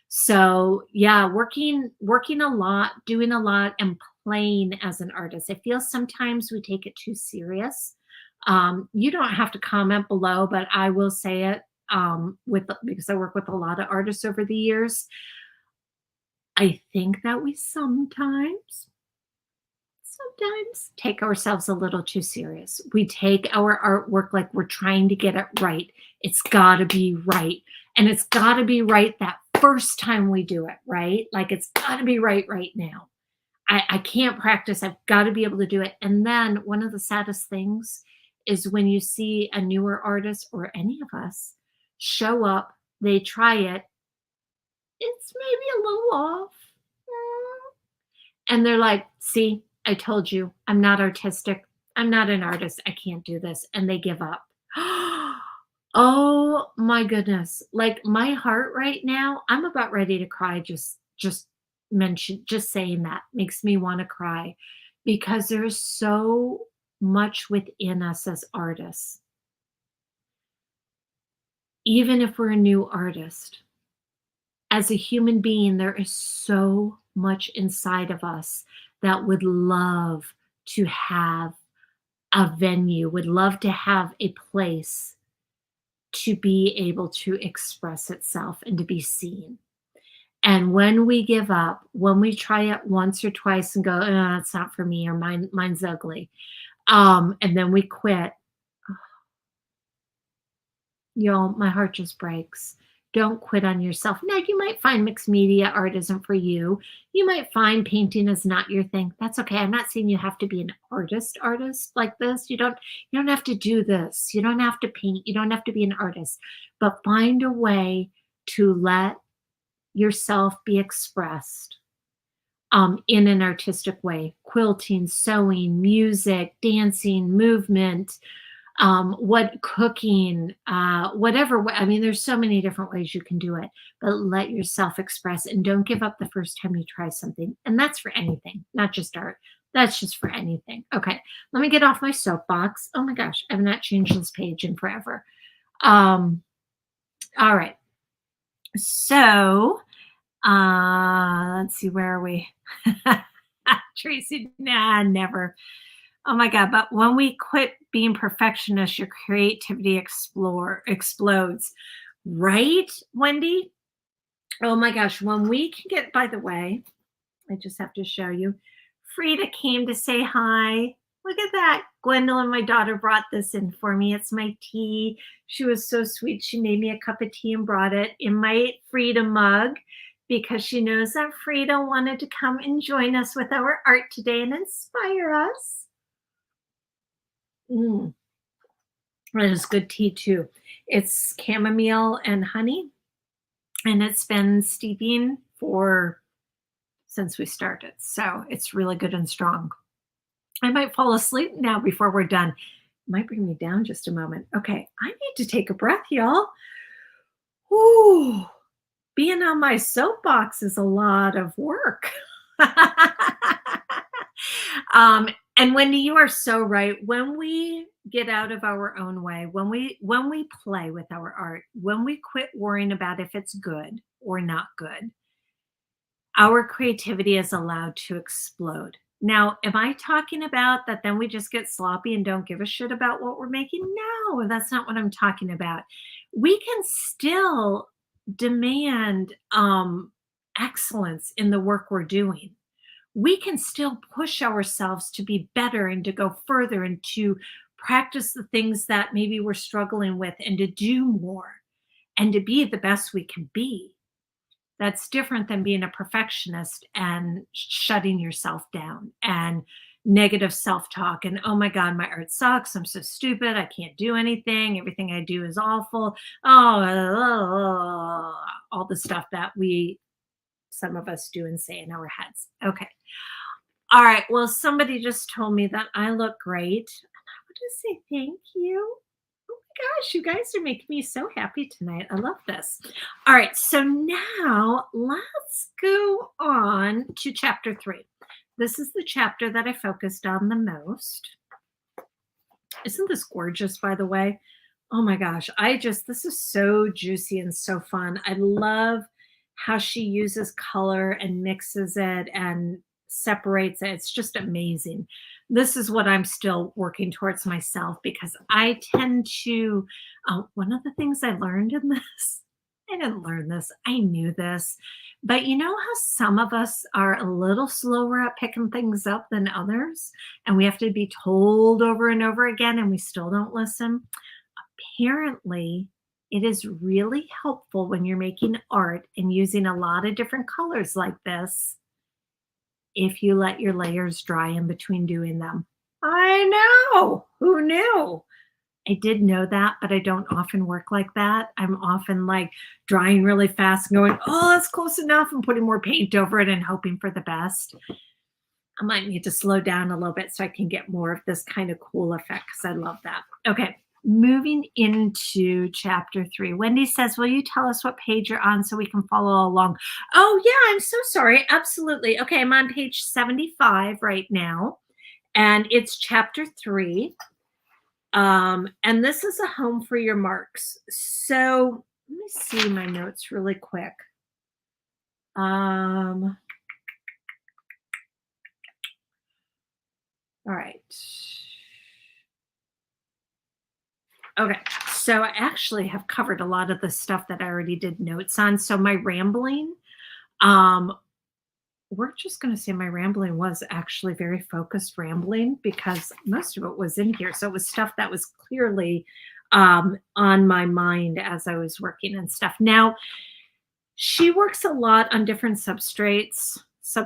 So yeah, working a lot, doing a lot, and playing as an artist. I feel sometimes we take it too serious. You don't have to comment below, but I will say it because I work with a lot of artists over the years. I think that we sometimes take ourselves a little too serious. We take our artwork like we're trying to get it right. It's got to be right. And it's got to be right that first time we do it, right? Like it's got to be right now. I can't practice. I've got to be able to do it. And then one of the saddest things is when you see a newer artist or any of us show up, they try it, it's maybe a little off. And they're like, see, I told you, I'm not artistic. I'm not an artist. I can't do this. And they give up. Oh my goodness. Like my heart right now, I'm about ready to cry just saying that makes me want to cry because there's so much within us as artists. Even if we're a new artist, as a human being, there is so much inside of us that would love to have a venue, would love to have a place to be able to express itself and to be seen. And when we give up, when we try it once or twice and go, oh, it's not for me, or mine's ugly, and then we quit, y'all, my heart just breaks. Don't quit on yourself. Now, you might find mixed media art isn't for you. You might find painting is not your thing. That's okay. I'm not saying you have to be an artist like this. You don't have to do this. You don't have to paint. You don't have to be an artist. But find a way to let yourself be expressed in an artistic way. Quilting, sewing, music, dancing, movement, what cooking, whatever. I mean, there's so many different ways you can do it, but let yourself express and don't give up the first time you try something. And that's for anything, not just art. That's just for anything. Okay, let me get off my soapbox. Oh my gosh, I've not changed this page in forever. All right. So, let's see, where are we? Tracy, nah, never. Oh my God. But when we quit being perfectionists, your creativity explodes. Right, Wendy? Oh my gosh. When we can get, by the way, I just have to show you. Frida came to say hi. Look at that. Gwendolyn, my daughter, brought this in for me. It's my tea. She was so sweet. She made me a cup of tea and brought it in my Frida mug because she knows that Frida wanted to come and join us with our art today and inspire us. That is good tea too. It's chamomile and honey, and it's been steeping since we started. So it's really good and strong. I might fall asleep now before we're done. It might bring me down just a moment. Okay, I need to take a breath, y'all. Whew. Being on my soapbox is a lot of work. And Wendy, you are so right. When we get out of our own way, when we play with our art, when we quit worrying about if it's good or not good, our creativity is allowed to explode. Now, am I talking about that then we just get sloppy and don't give a shit about what we're making? No, that's not what I'm talking about. We can still demand excellence in the work we're doing. We can still push ourselves to be better and to go further and to practice the things that maybe we're struggling with and to do more and to be the best we can be. That's different than being a perfectionist and shutting yourself down and negative self-talk and, oh my God, my art sucks. I'm so stupid. I can't do anything. Everything I do is awful. Oh, all the stuff that some of us do and say in our heads. Okay. All right. Well, somebody just told me that I look great. And I want to say thank you. Oh my gosh, you guys are making me so happy tonight. I love this. All right. So now let's go on to chapter 3. This is the chapter that I focused on the most. Isn't this gorgeous, by the way? Oh my gosh. This is so juicy and so fun. I love how she uses color and mixes it and separates it. It's just amazing. This is what I'm still working towards myself because I tend to, one of the things I learned in this, I didn't learn this, I knew this, but you know how some of us are a little slower at picking things up than others, and we have to be told over and over again, and we still don't listen? Apparently, it is really helpful when you're making art and using a lot of different colors like this if you let your layers dry in between doing them. I know. Who knew? I did know that, but I don't often work like that. I'm often like drying really fast and going, oh, that's close enough, and putting more paint over it and hoping for the best. I might need to slow down a little bit so I can get more of this kind of cool effect because I love that. Okay. moving into chapter 3. Wendy says, will you tell us what page you're on so we can follow along? Oh, yeah, I'm so sorry. Absolutely. Okay, I'm on page 75 right now, and it's chapter 3. And this is a home for your marks. So let me see my notes really quick. All right. Okay, so I actually have covered a lot of the stuff that I already did notes on. So my rambling, um, we're just going to say my rambling was actually very focused rambling because most of it was in here. So it was stuff that was clearly on my mind as I was working and stuff. Now, she works a lot on different substrates. I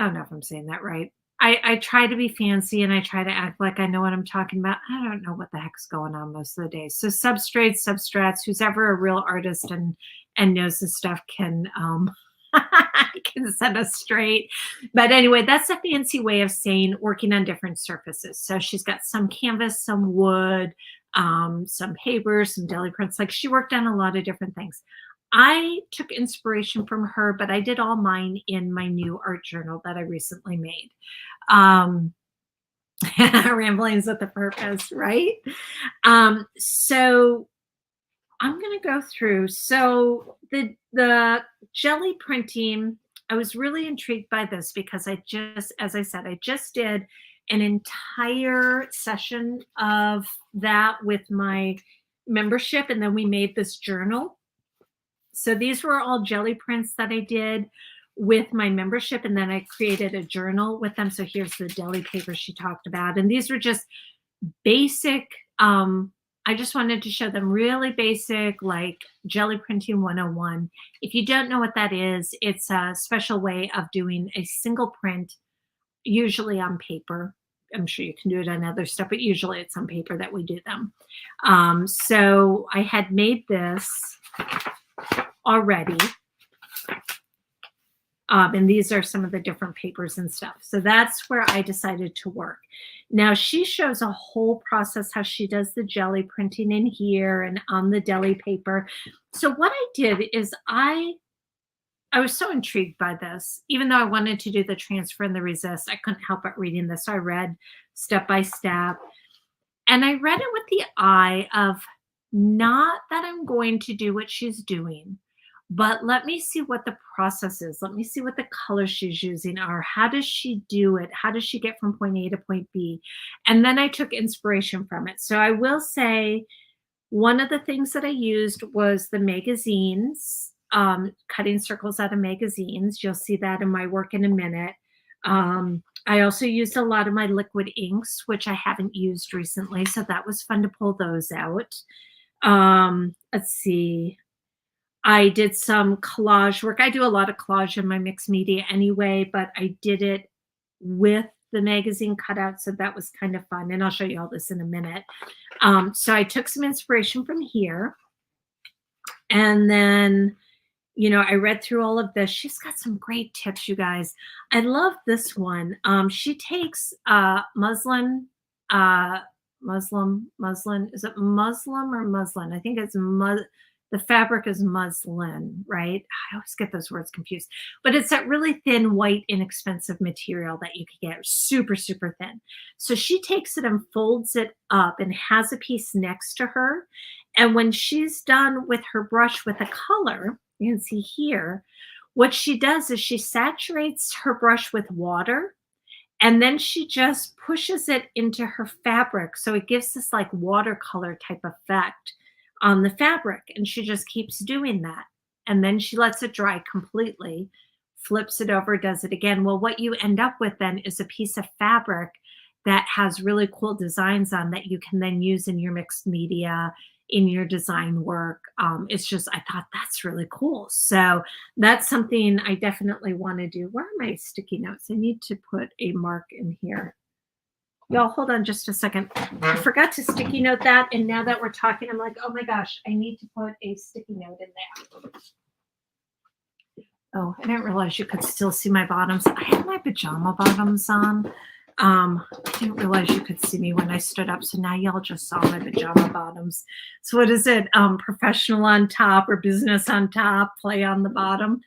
don't know if I'm saying that right. I try to be fancy and I try to act like I know what I'm talking about. I don't know what the heck's going on most of the day. So substrates, who's ever a real artist and knows this stuff can can set us straight. But anyway, that's a fancy way of saying working on different surfaces. So she's got some canvas, some wood, some paper, some deli prints. Like she worked on a lot of different things. I took inspiration from her, but I did all mine in my new art journal that I recently made. Um, Ramblings with a purpose, right? So I'm going to go through. So the jelly printing, I was really intrigued by this because as I said, I just did an entire session of that with my membership, and then we made this journal. So these were all jelly prints that I did with my membership, and then I created a journal with them. So here's the deli paper she talked about, and these were just basic. I just wanted to show them really basic, like jelly printing 101. If you don't know what that is, it's a special way of doing a single print, usually on paper. I'm sure you can do it on other stuff, but usually it's on paper that we do them. So I had made this already. And these are some of the different papers and stuff. So that's where I decided to work. Now she shows a whole process how she does the jelly printing in here and on the deli paper. So what I did is I was so intrigued by this. Even though I wanted to do the transfer and the resist, I couldn't help but reading this. So I read step by step. And I read it with the eye of not that I'm going to do what she's doing, but let me see what the process is. Let me see what the colors she's using are. How does she do it? How does she get from point A to point B? And then I took inspiration from it. So I will say one of the things that I used was the magazines, cutting circles out of magazines. You'll see that in my work in a minute. I also used a lot of my liquid inks, which I haven't used recently. So that was fun to pull those out. Let's see. I did some collage work. I do a lot of collage in my mixed media anyway, but I did it with the magazine cutout. So that was kind of fun. And I'll show you all this in a minute. So I took some inspiration from here. And then, I read through all of this. She's got some great tips, you guys. I love this one. She takes muslin. Is it muslin or muslin? I think it's the fabric is muslin, right? I always get those words confused. But it's that really thin, white, inexpensive material that you can get, super, super thin. So she takes it and folds it up and has a piece next to her. And when she's done with her brush with a color, you can see here, what she does is she saturates her brush with water, and then she just pushes it into her fabric. So it gives this like watercolor type effect on the fabric. And she just keeps doing that. And then she lets it dry completely, flips it over, does it again. Well, what you end up with then is a piece of fabric that has really cool designs on that you can then use in your mixed media, in your design work. It's just, I thought that's really cool. So that's something I definitely want to do. Where are my sticky notes? I need to put a mark in here. Y'all, hold on just a second. I forgot to sticky note that. And now that we're talking, I'm like, oh my gosh, I need to put a sticky note in there. Oh, I didn't realize you could still see my bottoms. I have my pajama bottoms on. I didn't realize you could see me when I stood up, so now y'all just saw my pajama bottoms. So what is it? Professional on top or business on top, play on the bottom.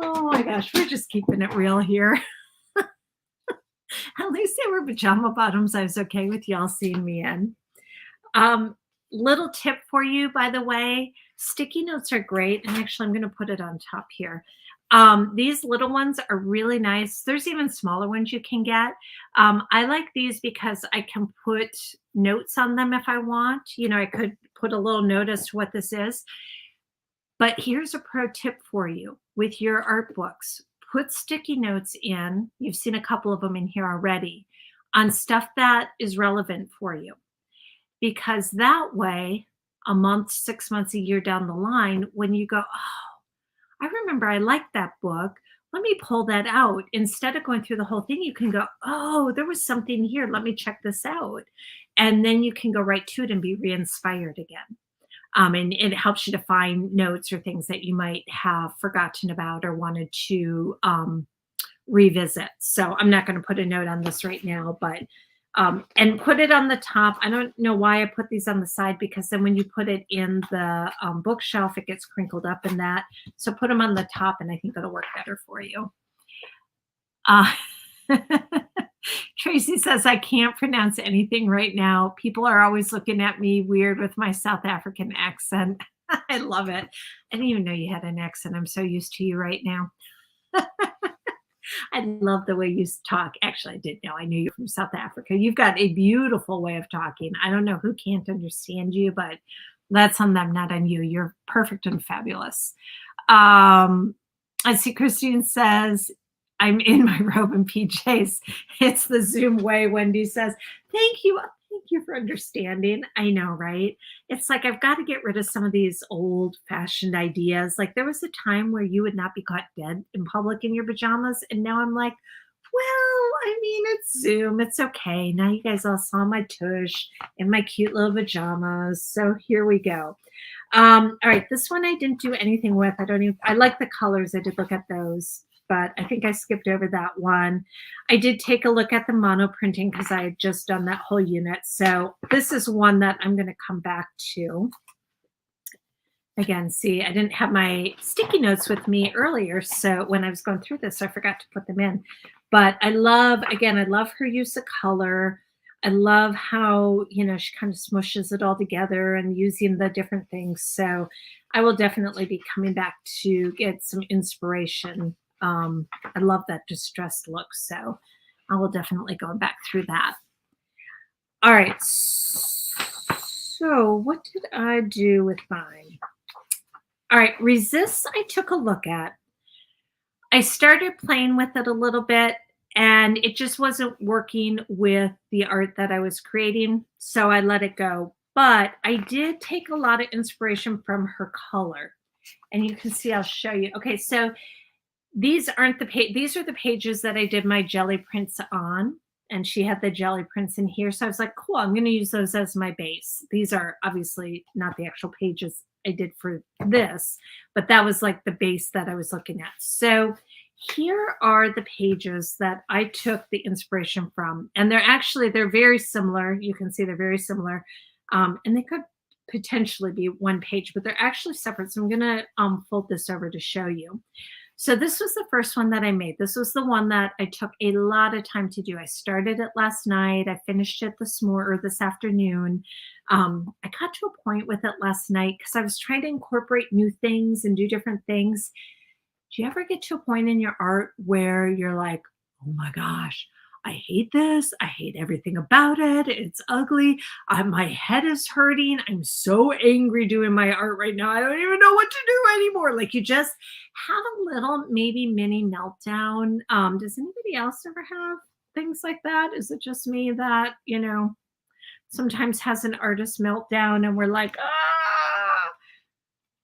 Oh my gosh, we're just keeping it real here. At least they were pajama bottoms I was okay with y'all seeing me in. Um, Little tip for you, by the way, sticky notes are great. And actually, I'm going to put it on top here. These little ones are really nice. There's even smaller ones you can get. I like these because I can put notes on them if I want. You know, I could put a little note as to what this is. But here's a pro tip for you with your art books. Put sticky notes in. You've seen a couple of them in here already on stuff that is relevant for you, because that way, a month, 6 months, a year down the line, when you go, oh, I remember I liked that book. Let me pull that out. Instead of going through the whole thing, you can go, oh, there was something here. Let me check this out. And then you can go right to it and be re inspired again. And it helps you to find notes or things that you might have forgotten about or wanted to revisit. So I'm not going to put a note on this right now, but and put it on the top. I don't know why I put these on the side, because then when you put it in the bookshelf, it gets crinkled up in that. So put them on the top, and I think that'll work better for you. Uh, Tracy says, I can't pronounce anything right now. People are always looking at me weird with my South African accent. I love it. I didn't even know you had an accent. I'm so used to you right now. I love the way you talk. Actually, I did know. I knew you're from South Africa. You've got a beautiful way of talking. I don't know who can't understand you, but that's on them, not on you. You're perfect and fabulous. I see Christine says, I'm in my robe and PJs. It's the Zoom way. Wendy says, thank you. Thank you for understanding. I know, right? It's like I've got to get rid of some of these old fashioned ideas. Like there was a time where you would not be caught dead in public in your pajamas. And now I'm like, well, I mean, it's Zoom. It's okay. Now you guys all saw my tush and my cute little pajamas. So here we go. All right. This one I didn't do anything with. I like the colors. I did look at those, but I think I skipped over that one. I did take a look at the mono printing because I had just done that whole unit. So this is one that I'm going to come back to. Again, see, I didn't have my sticky notes with me earlier. So when I was going through this, I forgot to put them in. But I love her use of color. I love how, she kind of smushes it all together and using the different things. So I will definitely be coming back to get some inspiration. I love that distressed look. So I will definitely go back through that. All right. So what did I do with mine? All right. Resist, I took a look at. I started playing with it a little bit, and it just wasn't working with the art that I was creating. So I let it go. But I did take a lot of inspiration from her color. And you can see, I'll show you. Okay, so these aren't the these are the pages that I did my jelly prints on. And she had the jelly prints in here. So I was like, cool, I'm going to use those as my base. These are obviously not the actual pages I did for this, but that was like the base that I was looking at. So here are the pages that I took the inspiration from. And they're very similar. You can see they're very similar. And they could potentially be one page, but they're actually separate. So I'm going to fold this over to show you. So this was the first one that I made. This was the one that I took a lot of time to do. I started it last night. I finished it this afternoon. I got to a point with it last night because I was trying to incorporate new things and do different things. Do you ever get to a point in your art where you're like, oh my gosh, I hate this. I hate everything about it. It's ugly. My head is hurting. I'm so angry doing my art right now. I don't even know what to do anymore. Like you just have a little maybe mini meltdown. Does anybody else ever have things like that? Is it just me that, sometimes has an artist meltdown and we're like,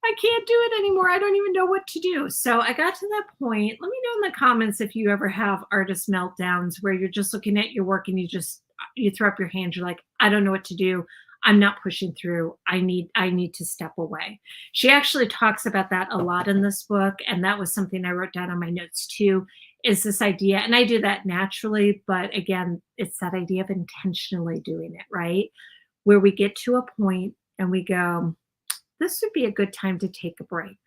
I can't do it anymore. I don't even know what to do. So I got to that point. Let me know in the comments if you ever have artist meltdowns where you're just looking at your work and you throw up your hands. You're like, I don't know what to do. I'm not pushing through. I need to step away. She actually talks about that a lot in this book. And that was something I wrote down on my notes too, is this idea, and I do that naturally, but again, it's that idea of intentionally doing it, right? Where we get to a point and we go, this would be a good time to take a break.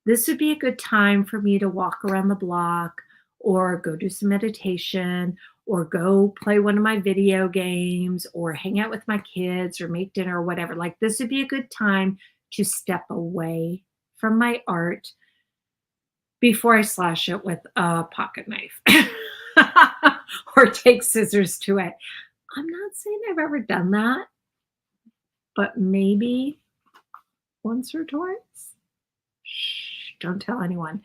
This would be a good time for me to walk around the block or go do some meditation or go play one of my video games or hang out with my kids or make dinner or whatever. Like, this would be a good time to step away from my art before I slash it with a pocket knife or take scissors to it. I'm not saying I've ever done that, but maybe once or twice. Shh, don't tell anyone.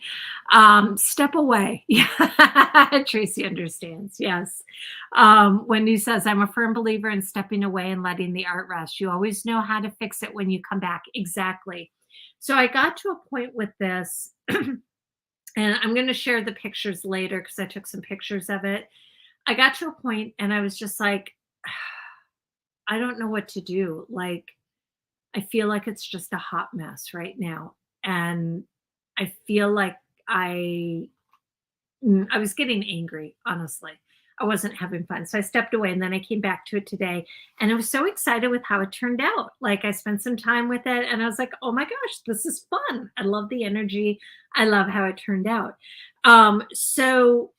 Step away. Yeah, Tracy understands. Yes. Wendy says, I'm a firm believer in stepping away and letting the art rest. You always know how to fix it when you come back. Exactly. So I got to a point with this, and I'm going to share the pictures later because I took some pictures of it. I got to a point and I was just like, I don't know what to do. Like, I feel like it's just a hot mess right now. And I feel like I was getting angry, honestly. I wasn't having fun. So I stepped away and then I came back to it today and I was so excited with how it turned out. Like, I spent some time with it and I was like, oh my gosh, this is fun. I love the energy. I love how it turned out. So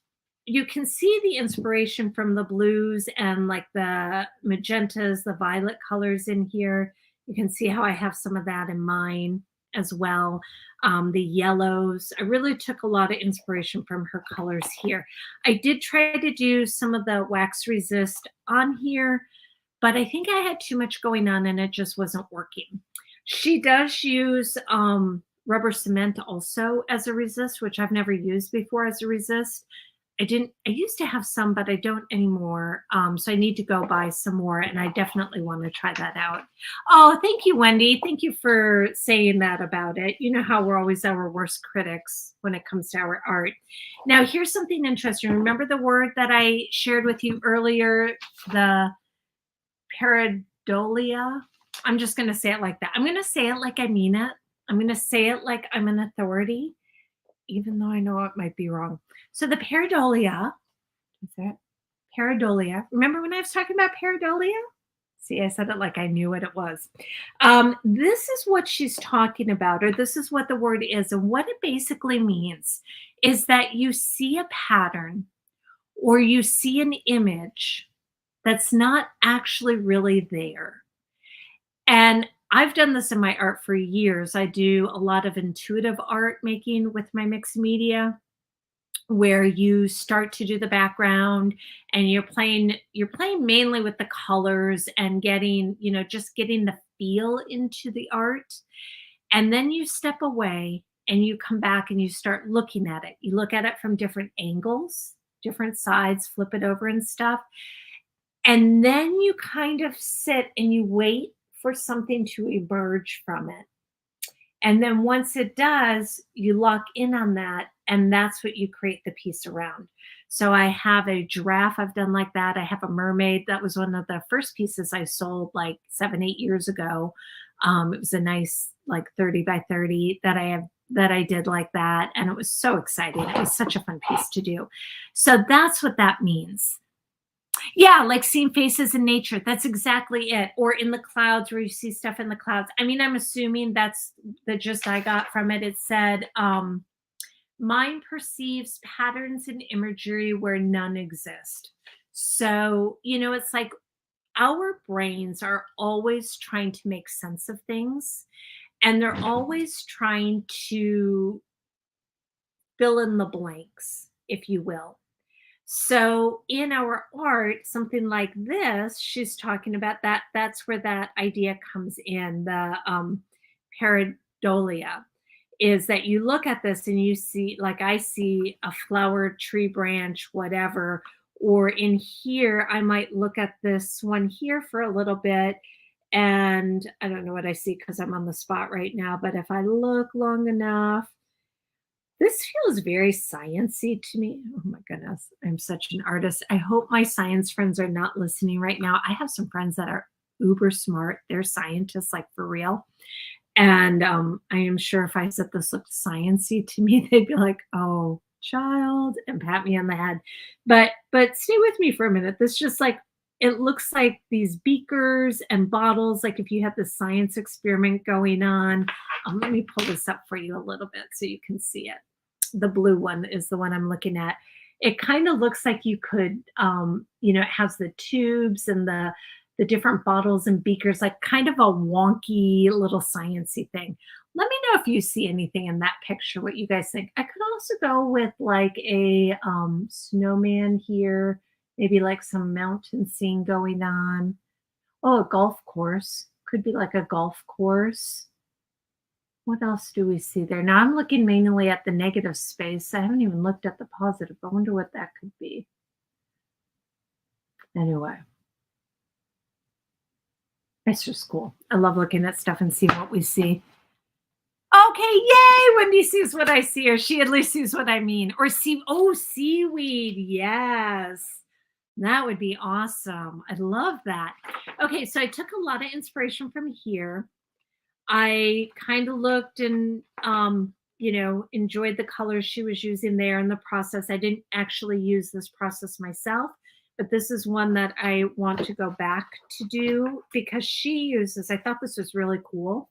you can see the inspiration from the blues and like the magentas, the violet colors in here. You can see how I have some of that in mine as well. The yellows. I really took a lot of inspiration from her colors here. I did try to do some of the wax resist on here, but I think I had too much going on and it just wasn't working. She does use rubber cement also as a resist, which I've never used before as a resist. I used to have some, but I don't anymore. So I need to go buy some more and I definitely want to try that out. Oh, thank you, Wendy. Thank you for saying that about it. You know how we're always our worst critics when it comes to our art. Now, here's something interesting. Remember the word that I shared with you earlier, the pareidolia? I'm just going to say it like that. I'm going to say it like I mean it. I'm going to say it like I'm an authority, even though I know it might be wrong. So the pareidolia, is that pareidolia? Remember when I was talking about pareidolia? See, I said it like I knew what it was. This is what she's talking about, or this is what the word is. And what it basically means is that you see a pattern or you see an image that's not actually really there. And I've done this in my art for years. I do a lot of intuitive art making with my mixed media, where you start to do the background and you're playing mainly with the colors and getting, just getting the feel into the art. And then you step away and you come back and you start looking at it. You look at it from different angles, different sides, flip it over and stuff. And then you kind of sit and you wait for something to emerge from it. And then once it does, you lock in on that, and that's what you create the piece around. So I have a giraffe I've done like that. I have a mermaid. That was one of the first pieces I sold like 7-8 years ago. It was a nice like 30 by 30 that I did like that. And it was so exciting. It was such a fun piece to do. So that's what that means. Yeah, like seeing faces in nature. That's exactly it. Or in the clouds, where you see stuff in the clouds. I mean, I'm assuming that's the gist I got from it. It said, mind perceives patterns in imagery where none exist. So, it's like our brains are always trying to make sense of things, and they're always trying to fill in the blanks, if you will. So in our art, something like this, she's talking about that. That's where that idea comes in. The pareidolia is that you look at this and you see, like I see a flower, tree branch, whatever. Or in here, I might look at this one here for a little bit. And I don't know what I see because I'm on the spot right now. But if I look long enough, this feels very sciencey to me. Oh my goodness, I'm such an artist. I hope my science friends are not listening right now. I have some friends that are uber smart. They're scientists, like for real. And I am sure if I said this looked sciencey to me, they'd be like, oh, child, and pat me on the head. But stay with me for a minute. This just like it looks like these beakers and bottles, like if you had the science experiment going on. Let me pull this up for you a little bit so you can see it. The blue one is the one I'm looking at. It kind of looks like you could, it has the tubes and the different bottles and beakers, like kind of a wonky little sciency thing. Let me know if you see anything in that picture, what you guys think. I could also go with like a snowman here, maybe like some mountain scene going on. Oh, a golf course. Could be like a golf course. What else do we see there? Now I'm looking mainly at the negative space. I haven't even looked at the positive. I wonder what that could be. Anyway, it's just cool. I love looking at stuff and seeing what we see. Okay, yay! Wendy sees what I see, or she at least sees what I mean. Or seaweed. Yes. That would be awesome. I love that. Okay, so I took a lot of inspiration from here. I kind of looked and enjoyed the colors she was using there in the process. I didn't actually use this process myself, but this is one that I want to go back to do because she uses, I thought this was really cool.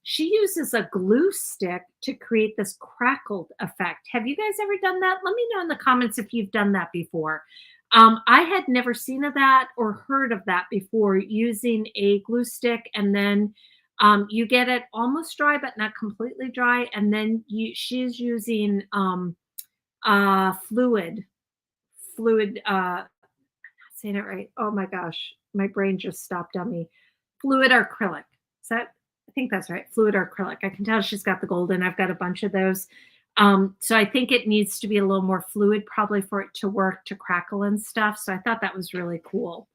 She uses a glue stick to create this crackled effect. Have you guys ever done that? Let me know in the comments if you've done that before. I had never seen of that or heard of that before, using a glue stick, and then you get it almost dry but not completely dry, and then she's using fluid saying it right. Oh my gosh, my brain just stopped on me. Fluid acrylic. Is that, I think that's right. Fluid acrylic. I can tell she's got the golden. I've got a bunch of those. So I think it needs to be a little more fluid probably for it to work, to crackle and stuff. So I thought that was really cool.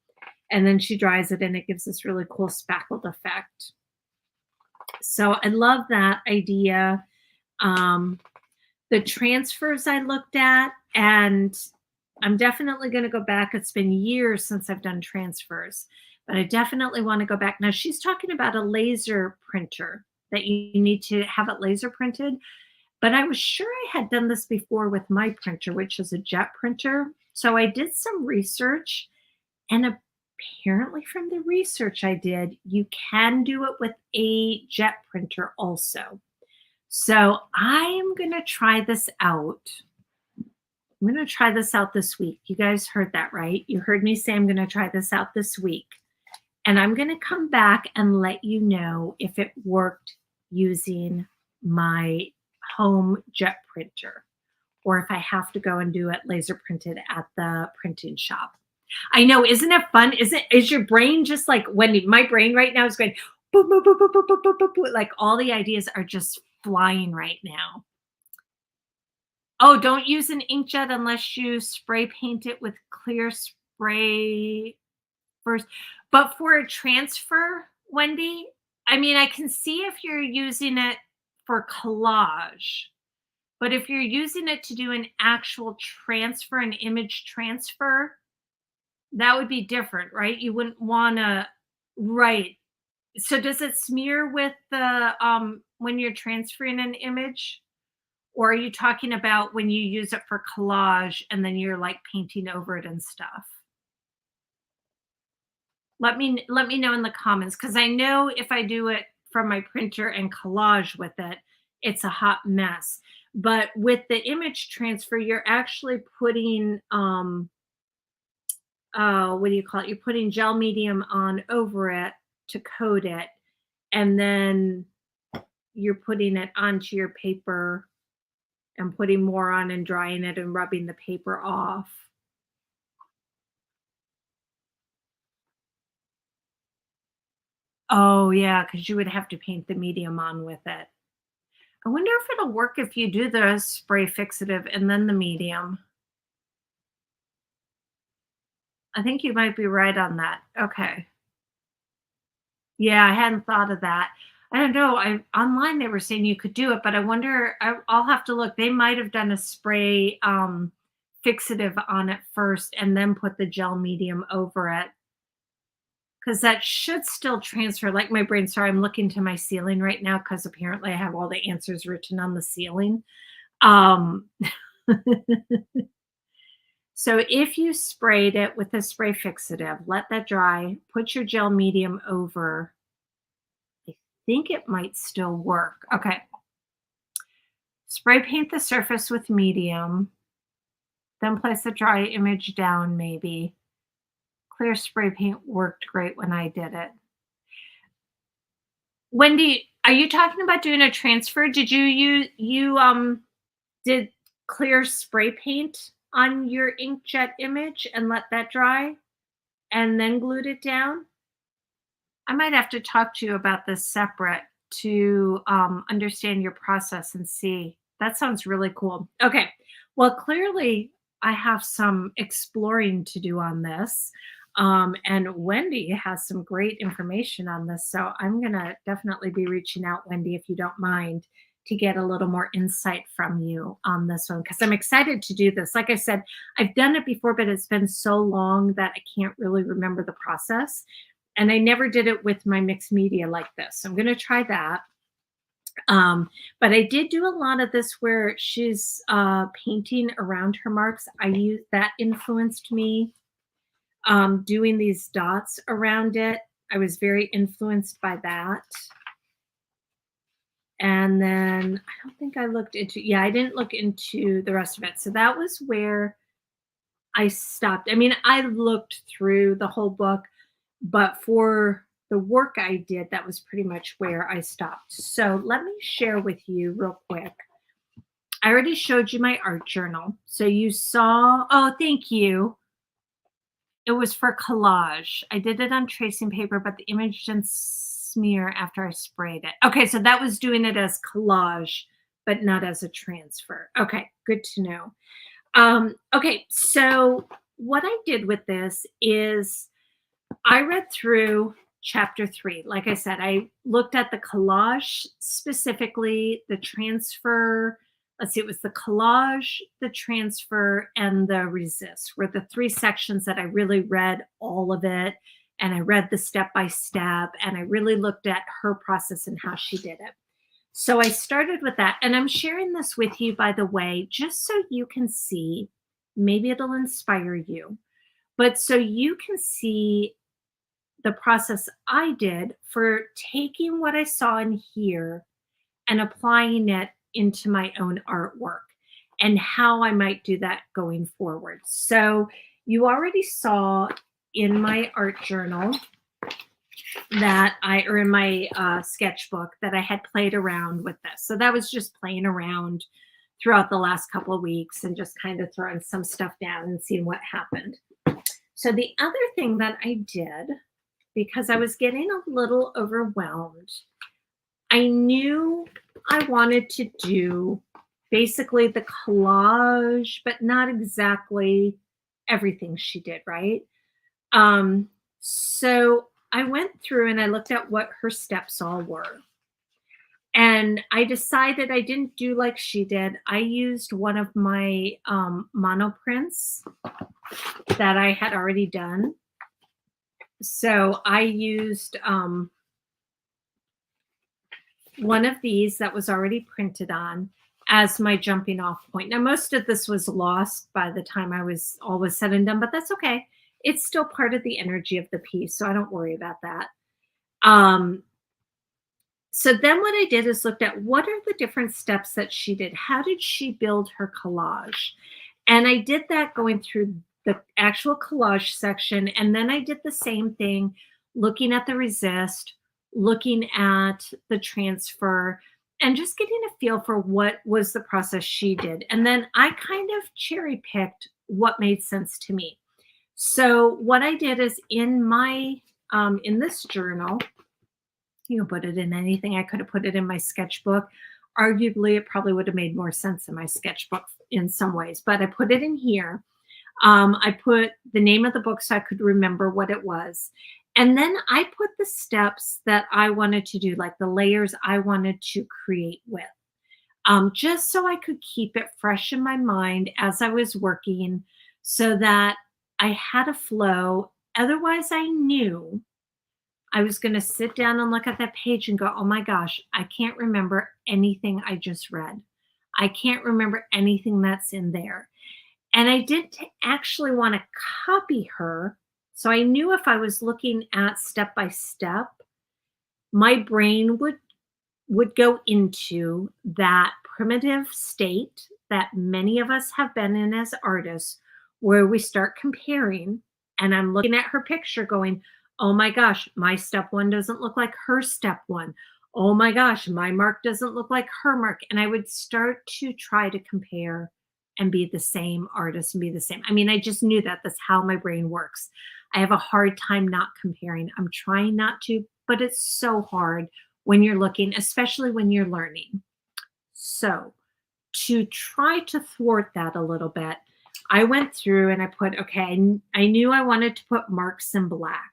And then she dries it and it gives this really cool spackled effect. So I love that idea. The transfers I looked at, and I'm definitely going to go back. It's been years since I've done transfers, but I definitely want to go back. Now she's talking about a laser printer, that you need to have it laser printed. But I was sure I had done this before with my printer, which is a jet printer. So I did some research, and apparently from the research I did, you can do it with a jet printer also. So I am going to try this out. I'm going to try this out this week. You guys heard that, right? You heard me say I'm going to try this out this week. And I'm going to come back and let you know if it worked using my home jet printer, or if I have to go and do it laser printed at the printing shop. I know, isn't it fun? Is your brain just like, when my brain right now is going boop, boop, boop, boop, boop, boop, boop, boop, boop, like all the ideas are just flying right now. Oh, don't use an inkjet unless you spray paint it with clear spray first. But for a transfer, Wendy, I mean, I can see if you're using it for collage, but if you're using it to do an actual transfer, an image transfer, that would be different, right? You wouldn't want to, right. So does it smear with the, when you're transferring an image? Or are you talking about when you use it for collage and then you're like painting over it and stuff? Let me know in the comments, because I know if I do it from my printer and collage with it, it's a hot mess. But with the image transfer, you're actually putting what do you call it? You're putting gel medium on over it to coat it, and then you're putting it onto your paper and putting more on and drying it and rubbing the paper off. Oh, yeah, because you would have to paint the medium on with it. I wonder if it'll work if you do the spray fixative and then the medium. I think you might be right on that. Okay. Yeah, I hadn't thought of that. I don't know. Online they were saying you could do it, but I wonder. I'll have to look. They might have done a spray fixative on it first, and then put the gel medium over it, because that should still transfer. Like my brain. Sorry, I'm looking to my ceiling right now because apparently I have all the answers written on the ceiling. Um, So if you sprayed it with a spray fixative, let that dry, put your gel medium over. I think it might still work. Okay. Spray paint the surface with medium, then place the dry image down maybe. Clear spray paint worked great when I did it. Wendy, are you talking about doing a transfer? Did you did clear spray paint on your inkjet image and let that dry and then glued it down? I might have to talk to you about this separate to understand your process and see. That sounds really cool. Okay. Well, clearly, I have some exploring to do on this. And Wendy has some great information on this. So I'm going to definitely be reaching out, Wendy, if you don't mind, to get a little more insight from you on this one because I'm excited to do this. Like I said, I've done it before, but it's been so long that I can't really remember the process. And I never did it with my mixed media like this. So I'm going to try that. But I did do a lot of this where she's painting around her marks. I use that influenced me doing these dots around it. I was very influenced by that. And then I don't think I looked into, yeah, I didn't look into the rest of it. So that was where I stopped. I mean, I looked through the whole book, but for the work I did, that was pretty much where I stopped. So let me share with you real quick. I already showed you my art journal. So you saw, oh, thank you. It was for collage. I did it on tracing paper, but the image didn't smear after I sprayed it. Okay, so that was doing it as collage, but not as a transfer. Okay, good to know. Okay, so what I did with this is I read through chapter 3. Like I said, I looked at the collage specifically, the transfer. Let's see, it was the collage, the transfer, and the resist were the 3 sections that I really read all of it. And I read the step by step, and I really looked at her process and how she did it. So I started with that. And I'm sharing this with you, by the way, just so you can see. Maybe it'll inspire you. But so you can see the process I did for taking what I saw in here and applying it into my own artwork and how I might do that going forward. So you already saw in my art journal that or in my sketchbook that I had played around with this. So that was just playing around throughout the last couple of weeks and just kind of throwing some stuff down and seeing what happened. So the other thing that I did, because I was getting a little overwhelmed, I knew I wanted to do basically the collage, but not exactly everything she did, right? So I went through and I looked at what her steps all were. And I decided I didn't do like she did. I used one of my mono prints that I had already done. So I used one of these that was already printed on as my jumping off point. Now, most of this was lost by the time I was all was said and done, but that's okay. It's still part of the energy of the piece, so I don't worry about that. So then what I did is looked at what are the different steps that she did? How did she build her collage? And I did that going through the actual collage section. And then I did the same thing, looking at the resist, looking at the transfer, and just getting a feel for what was the process she did. And then I kind of cherry picked what made sense to me. So what I did is in my, in this journal, you can put it in anything. I could have put it in my sketchbook. Arguably, it probably would have made more sense in my sketchbook in some ways, but I put it in here. I put the name of the book so I could remember what it was. And then I put the steps that I wanted to do, like the layers I wanted to create with, just so I could keep it fresh in my mind as I was working so that I had a flow. Otherwise, I knew I was going to sit down and look at that page and go, oh my gosh, I can't remember anything I just read. I can't remember anything that's in there. And I didn't actually want to copy her. So I knew if I was looking at step by step, my brain would go into that primitive state that many of us have been in as artists, where we start comparing. And I'm looking at her picture going, oh my gosh, my step one doesn't look like her step one. Oh my gosh, my mark doesn't look like her mark. And I would start to try to compare and be the same artist and be the same. I mean, I just knew that that's how my brain works. I have a hard time not comparing. I'm trying not to, but it's so hard when you're looking, especially when you're learning. So, to try to thwart that a little bit, I went through and I put, okay, I knew I wanted to put marks in black.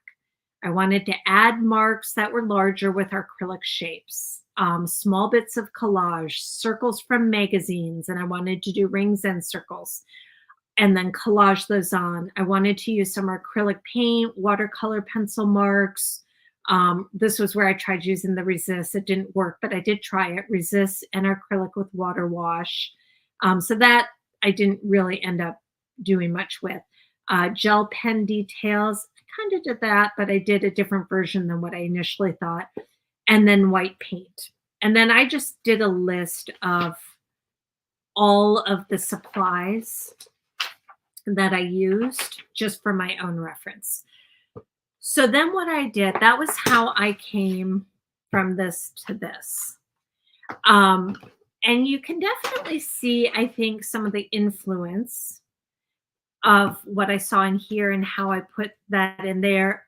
I wanted to add marks that were larger with acrylic shapes, small bits of collage, circles from magazines, and I wanted to do rings and circles and then collage those on. I wanted to use some acrylic paint, watercolor pencil marks. This was where I tried using the resist. It didn't work, but I did try it. Resist and acrylic with water wash. So that I didn't really end up doing much with. Gel pen details, I kind of did that, but I did a different version than what I initially thought. And then white paint. And then I just did a list of all of the supplies that I used just for my own reference. So then what I did, that was how I came from this to this. And you can definitely see, I think, some of the influence of what I saw in here and how I put that in there.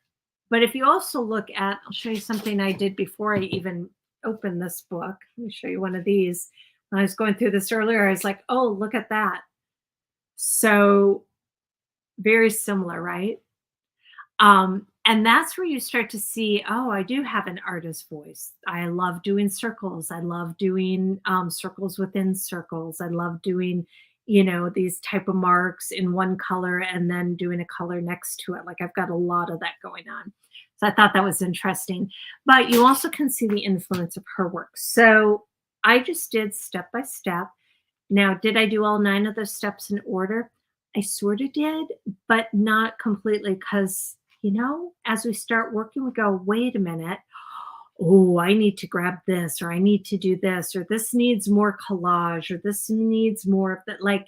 But if you also look at, I'll show you something I did before I even opened this book. Let me show you one of these. When I was going through this earlier, I was like, oh, look at that. So very similar, right? And that's where you start to see, oh, I do have an artist voice. I love doing circles. I love doing circles within circles. I love doing, these type of marks in one color and then doing a color next to it. Like I've got a lot of that going on. So I thought that was interesting. But you also can see the influence of her work. So I just did step by step. Now, did I do all 9 of those steps in order? I sort of did, but not completely because, as we start working, we go, wait a minute. Oh, I need to grab this, or I need to do this, or this needs more collage, or this needs more of that. Like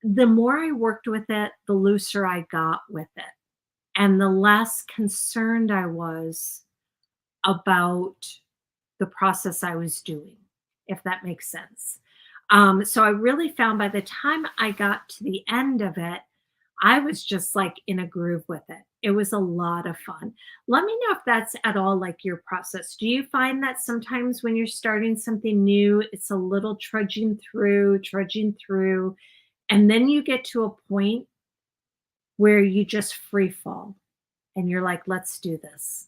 the more I worked with it, the looser I got with it. And the less concerned I was about the process I was doing, if that makes sense. So I really found by the time I got to the end of it, I was just like in a groove with it. It was a lot of fun. Let me know if that's at all like your process. Do you find that sometimes when you're starting something new, it's a little trudging through, and then you get to a point where you just free fall and you're like, let's do this.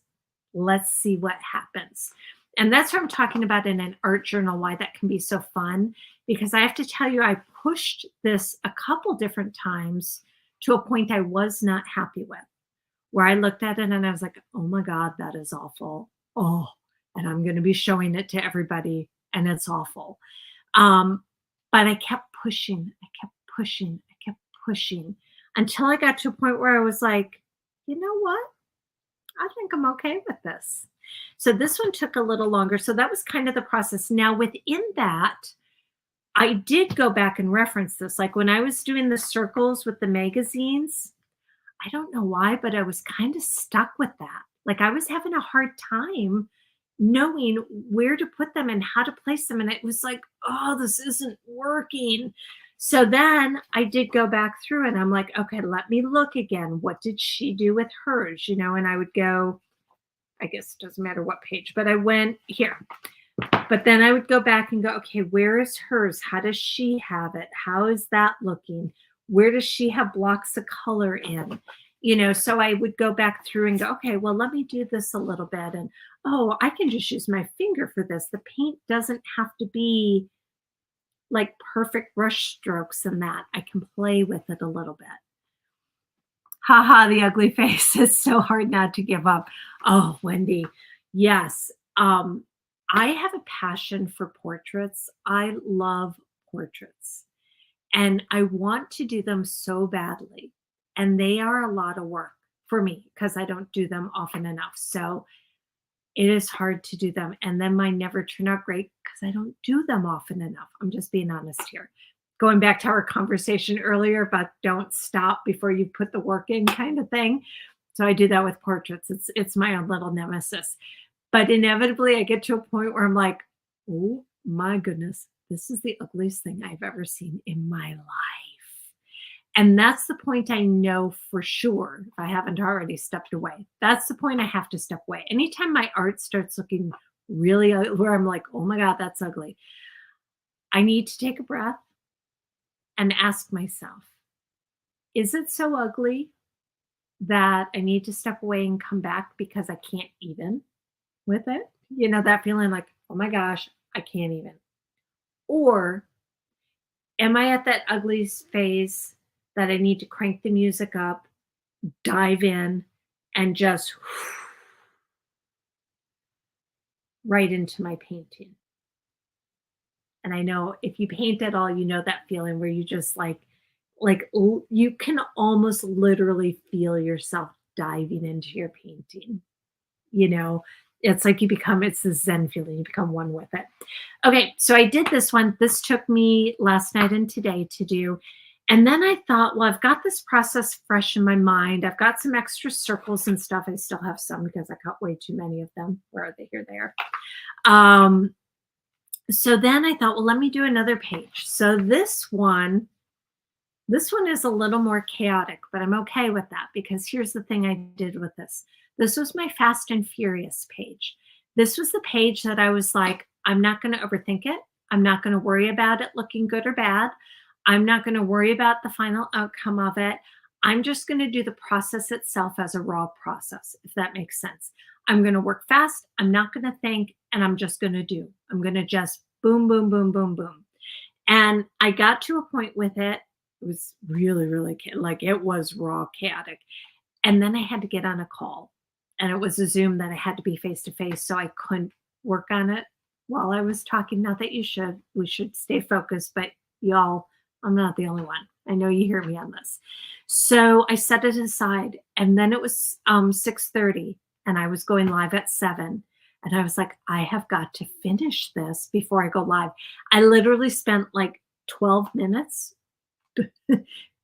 Let's see what happens. And that's what I'm talking about in an art journal, why that can be so fun. Because I have to tell you, I pushed this a couple different times to a point I was not happy with, where I looked at it and I was like, oh my God, that is awful. Oh, and I'm going to be showing it to everybody and it's awful. But I kept pushing, I kept pushing until I got to a point where I was like, you know what? I think I'm okay with this. So this one took a little longer. So that was kind of the process. Now within that, I did go back and reference this. Like when I was doing the circles with the magazines, I don't know why, but I was kind of stuck with that. Like I was having a hard time knowing where to put them and how to place them. And it was like, oh, this isn't working. So then I did go back through and I'm like, okay, let me look again. What did she do with hers? And I would go, I guess it doesn't matter what page, but I went here. But then I would go back and go, okay, where is hers? How does she have it? How is that looking? Where does she have blocks of color in? So I would go back through and go, okay, well, let me do this a little bit. And, oh, I can just use my finger for this. The paint doesn't have to be like perfect brush strokes and that. I can play with it a little bit. Haha, the ugly face. It's so hard not to give up. Oh, Wendy. Yes. I have a passion for portraits. I love portraits and I want to do them so badly. And they are a lot of work for me because I don't do them often enough. So it is hard to do them. And then mine never turn out great because I don't do them often enough. I'm just being honest here. Going back to our conversation earlier about don't stop before you put the work in kind of thing. So I do that with portraits. It's my own little nemesis. But inevitably I get to a point where I'm like, oh my goodness, this is the ugliest thing I've ever seen in my life. And that's the point I know for sure, if I haven't already stepped away. That's the point I have to step away. Anytime my art starts looking really where I'm like, "Oh my god, that's ugly." I need to take a breath and ask myself, "Is it so ugly that I need to step away and come back because I can't even with it?" You know, that feeling like, "Oh my gosh, I can't even." Or am I at that ugly phase that I need to crank the music up, dive in, and just right into my painting? And I know if you paint at all, you know that feeling where you just you can almost literally feel yourself diving into your painting. You know, it's like it's the zen feeling, you become one with it. Okay, so I did this one. This took me last night and today to do. And then I thought, well, I've got this process fresh in my mind. I've got some extra circles and stuff. I still have some because I cut way too many of them. Where are they? Here they are. Um, so then I thought, well, let me do another page. So this one is a little more chaotic, but I'm okay with that because here's the thing I did with this. This was my Fast and Furious page. This was the page that I was like, I'm not going to overthink it. I'm not going to worry about it looking good or bad. I'm not going to worry about the final outcome of it. I'm just going to do the process itself as a raw process, if that makes sense. I'm going to work fast. I'm not going to think, and I'm just going to do. I'm going to just boom, boom, boom, boom, boom. And I got to a point with it. It was really, really like it was raw chaotic. And then I had to get on a call, and it was a Zoom that I had to be face to face, so I couldn't work on it while I was talking. Not that you should. We should stay focused, but y'all, I'm not the only one. I know you hear me on this. So I set it aside, and then it was 6:30, and I was going live at 7. And I was like, I have got to finish this before I go live. I literally spent like 12 minutes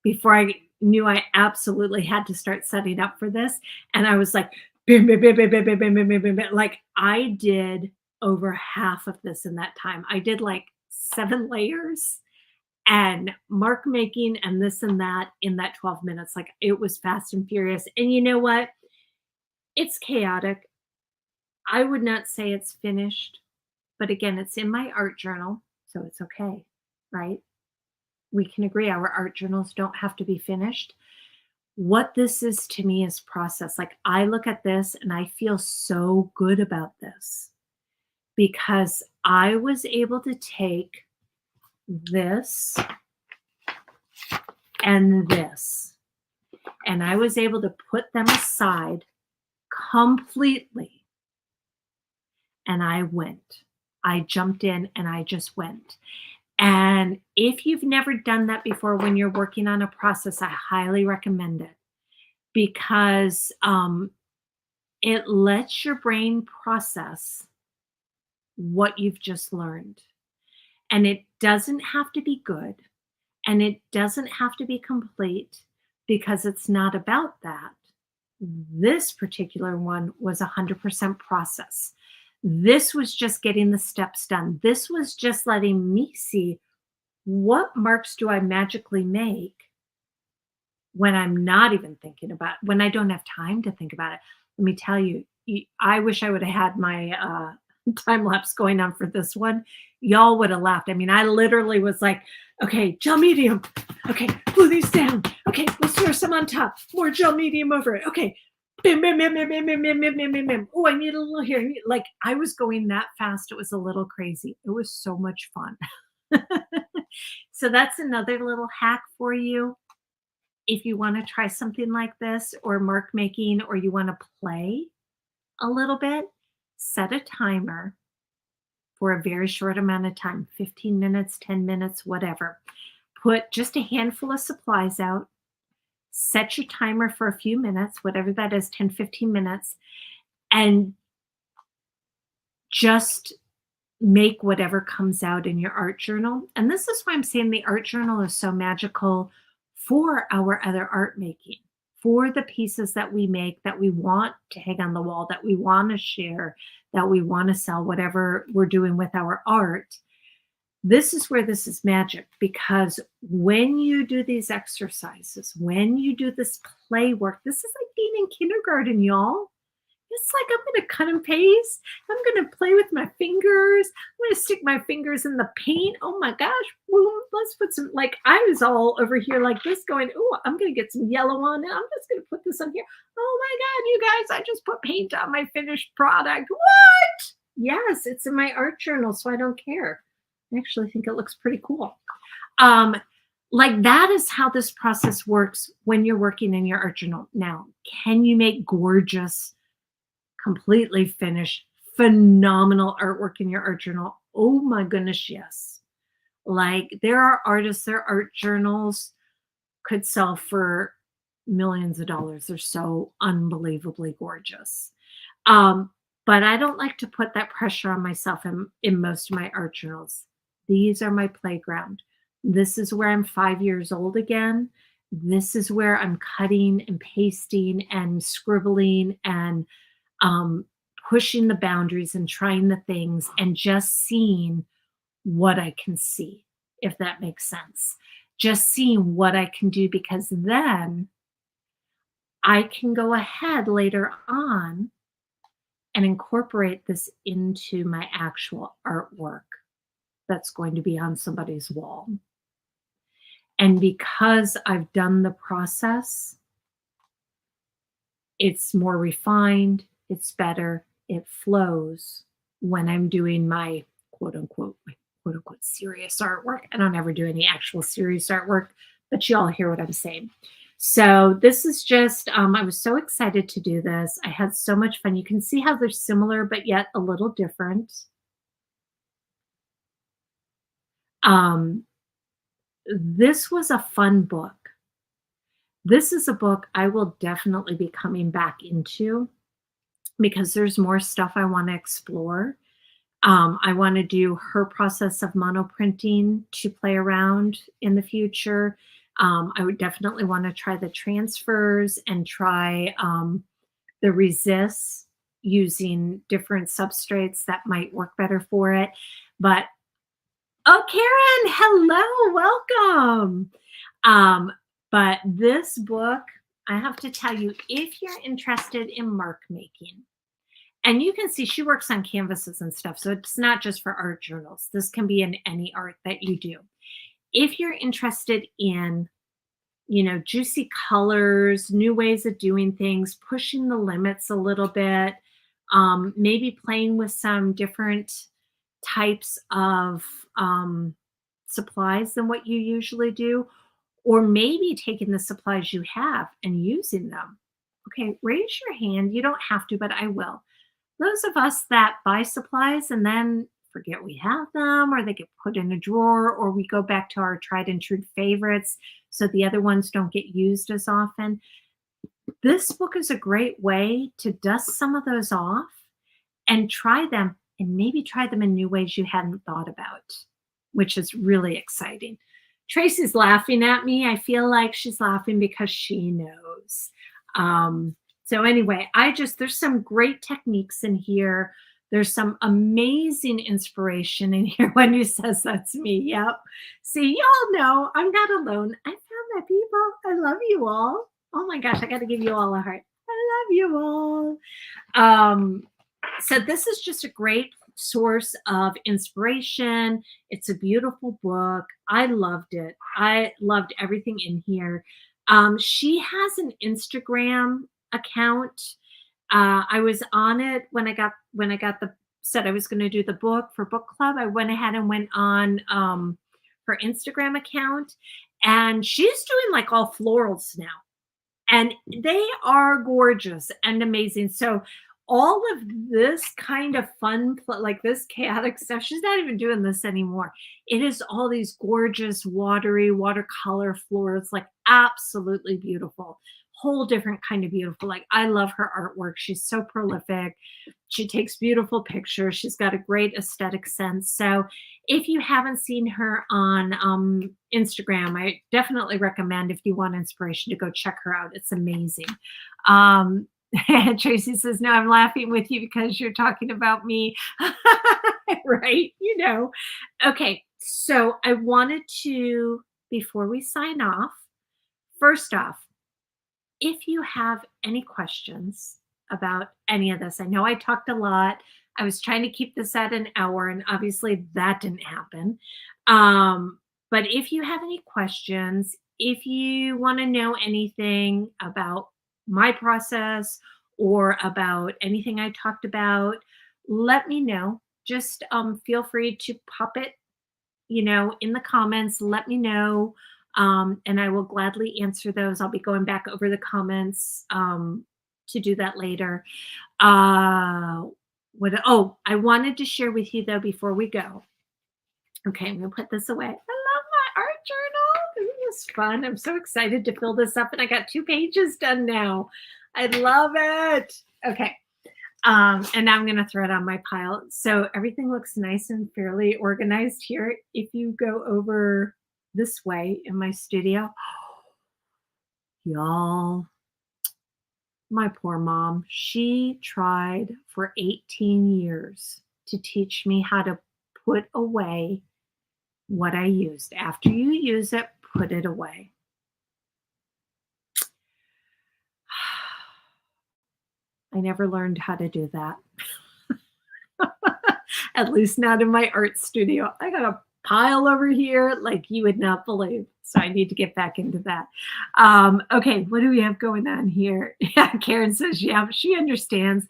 before I knew I absolutely had to start setting up for this. And I was like, bim, bim, bim, bim, bim, bim, bim, bim, bim, bim, bim. Like I did over half of this in that time. I did like 7 layers and mark making and this and that in that 12 minutes. Like it was fast and furious. And you know what? It's chaotic. I would not say it's finished, but again, it's in my art journal, so it's okay, right? We can agree our art journals don't have to be finished. What this is to me is process. Like I look at this and I feel so good about this because I was able to take this and this, and I was able to put them aside completely. And I went. I jumped in and I just went. And if you've never done that before when you're working on a process, I highly recommend it because it lets your brain process what you've just learned. And it doesn't have to be good and it doesn't have to be complete because it's not about that. This particular one was 100% process. This was just getting the steps done. This was just letting me see what marks do I magically make when I'm not even thinking about when I don't have time to think about it. Let me tell you, I wish I would have had my time lapse going on for this one. Y'all would have laughed. I mean, I literally was like, okay, gel medium. Okay, glue these down. Okay, let's throw some on top. More gel medium over it. Okay, bim, bim, bim, bim, bim, bim, bim, bim, bim, bim, bim. Oh, I need a little here. Like I was going that fast. It was a little crazy. It was so much fun. So that's another little hack for you. If you want to try something like this or mark making, or you want to play a little bit, set a timer for a very short amount of time, 15 minutes, 10 minutes, whatever. Put just a handful of supplies out, set your timer for a few minutes, whatever that is, 10, 15 minutes, and just make whatever comes out in your art journal. And this is why I'm saying the art journal is so magical for our other art making, for the pieces that we make that we want to hang on the wall, that we want to share, that we want to sell, whatever we're doing with our art. This is where this is magic, because when you do these exercises, when you do this play work, this is like being in kindergarten, y'all. It's like I'm going to cut and paste. I'm going to play with my fingers. I'm going to stick my fingers in the paint. Oh my gosh. Boom. Let's put some, like, I was all over here like this going, oh, I'm going to get some yellow on it. I'm just going to put this on here. Oh my God, you guys, I just put paint on my finished product. What? Yes, it's in my art journal, so I don't care. I actually think it looks pretty cool. Like that is how this process works when you're working in your art journal. Now, can you make gorgeous, completely finished, phenomenal artwork in your art journal? Oh my goodness, yes. Like there are artists, their art journals could sell for millions of dollars. They're so unbelievably gorgeous. But I don't like to put that pressure on myself in most of my art journals. These are my playground. This is where I'm 5 years old again. This is where I'm cutting and pasting and scribbling and pushing the boundaries and trying the things and just seeing what I can see, if that makes sense. Just seeing what I can do, because then I can go ahead later on and incorporate this into my actual artwork that's going to be on somebody's wall. And because I've done the process, it's more refined, it's better, it flows when I'm doing my quote unquote serious artwork. I don't ever do any actual serious artwork, but you all hear what I'm saying. So this is just, I was so excited to do this. I had so much fun. You can see how they're similar, but yet a little different. This was a fun book. This is a book I will definitely be coming back into because there's more stuff I want to explore. I want to do her process of monoprinting to play around in the future. I would definitely want to try the transfers and try the resists using different substrates that might work better for it. But, oh, Karen, hello, welcome. But this book, I have to tell you, if you're interested in mark making, and you can see she works on canvases and stuff, so it's not just for art journals. This can be in any art that you do. If you're interested in, juicy colors, new ways of doing things, pushing the limits a little bit, maybe playing with some different types of supplies than what you usually do, or maybe taking the supplies you have and using them. Okay, raise your hand. You don't have to, but I will. Those of us that buy supplies and then forget we have them, or they get put in a drawer, or we go back to our tried and true favorites so the other ones don't get used as often. This book is a great way to dust some of those off and try them, and maybe try them in new ways you hadn't thought about, which is really exciting. Tracy's laughing at me. I feel like she's laughing because she knows. So anyway, there's some great techniques in here. There's some amazing inspiration in here. When he says that's me. Yep. See, y'all know I'm not alone. I found my people. I love you all. Oh my gosh, I got to give you all a heart. I love you all. So this is just a great source of inspiration. It's a beautiful book. I loved it. I loved everything in here. She has an Instagram account. I was on it when I got said I was going to do the book for book club. I went ahead and went on her Instagram account, and she's doing like all florals now, and they are gorgeous and amazing. So all of this kind of fun, like this chaotic stuff, she's not even doing this anymore. It is all these gorgeous, watery, watercolor floors, like absolutely beautiful. Whole different kind of beautiful. Like, I love her artwork. She's so prolific. She takes beautiful pictures. She's got a great aesthetic sense. So, if you haven't seen her on Instagram, I definitely recommend, if you want inspiration, to go check her out. It's amazing. Um, and Tracy says, "No, I'm laughing with you because you're talking about me." Right? Okay, so I wanted to, before we sign off, first off, if you have any questions about any of this, I know I talked a lot. I was trying to keep this at an hour, and obviously that didn't happen. But if you have any questions, if you want to know anything about my process or about anything I talked about, let me know. Just feel free to pop it, in the comments. Let me know, and I will gladly answer those. I'll be going back over the comments to do that later. Uh, Oh, I wanted to share with you though before we go. Okay, I'm gonna put this away. I love my art journal. This is fun. I'm so excited to fill this up, and I got 2 pages done now. I love it. Okay. And now I'm going to throw it on my pile. So everything looks nice and fairly organized here. If you go over this way in my studio, y'all, my poor mom, she tried for 18 years to teach me how to put away what I used. After you use it, put it away. I never learned how to do that. At least not in my art studio. I got a pile over here like you would not believe. So I need to get back into that. Okay, what do we have going on here? Yeah, Karen says, yeah, she understands.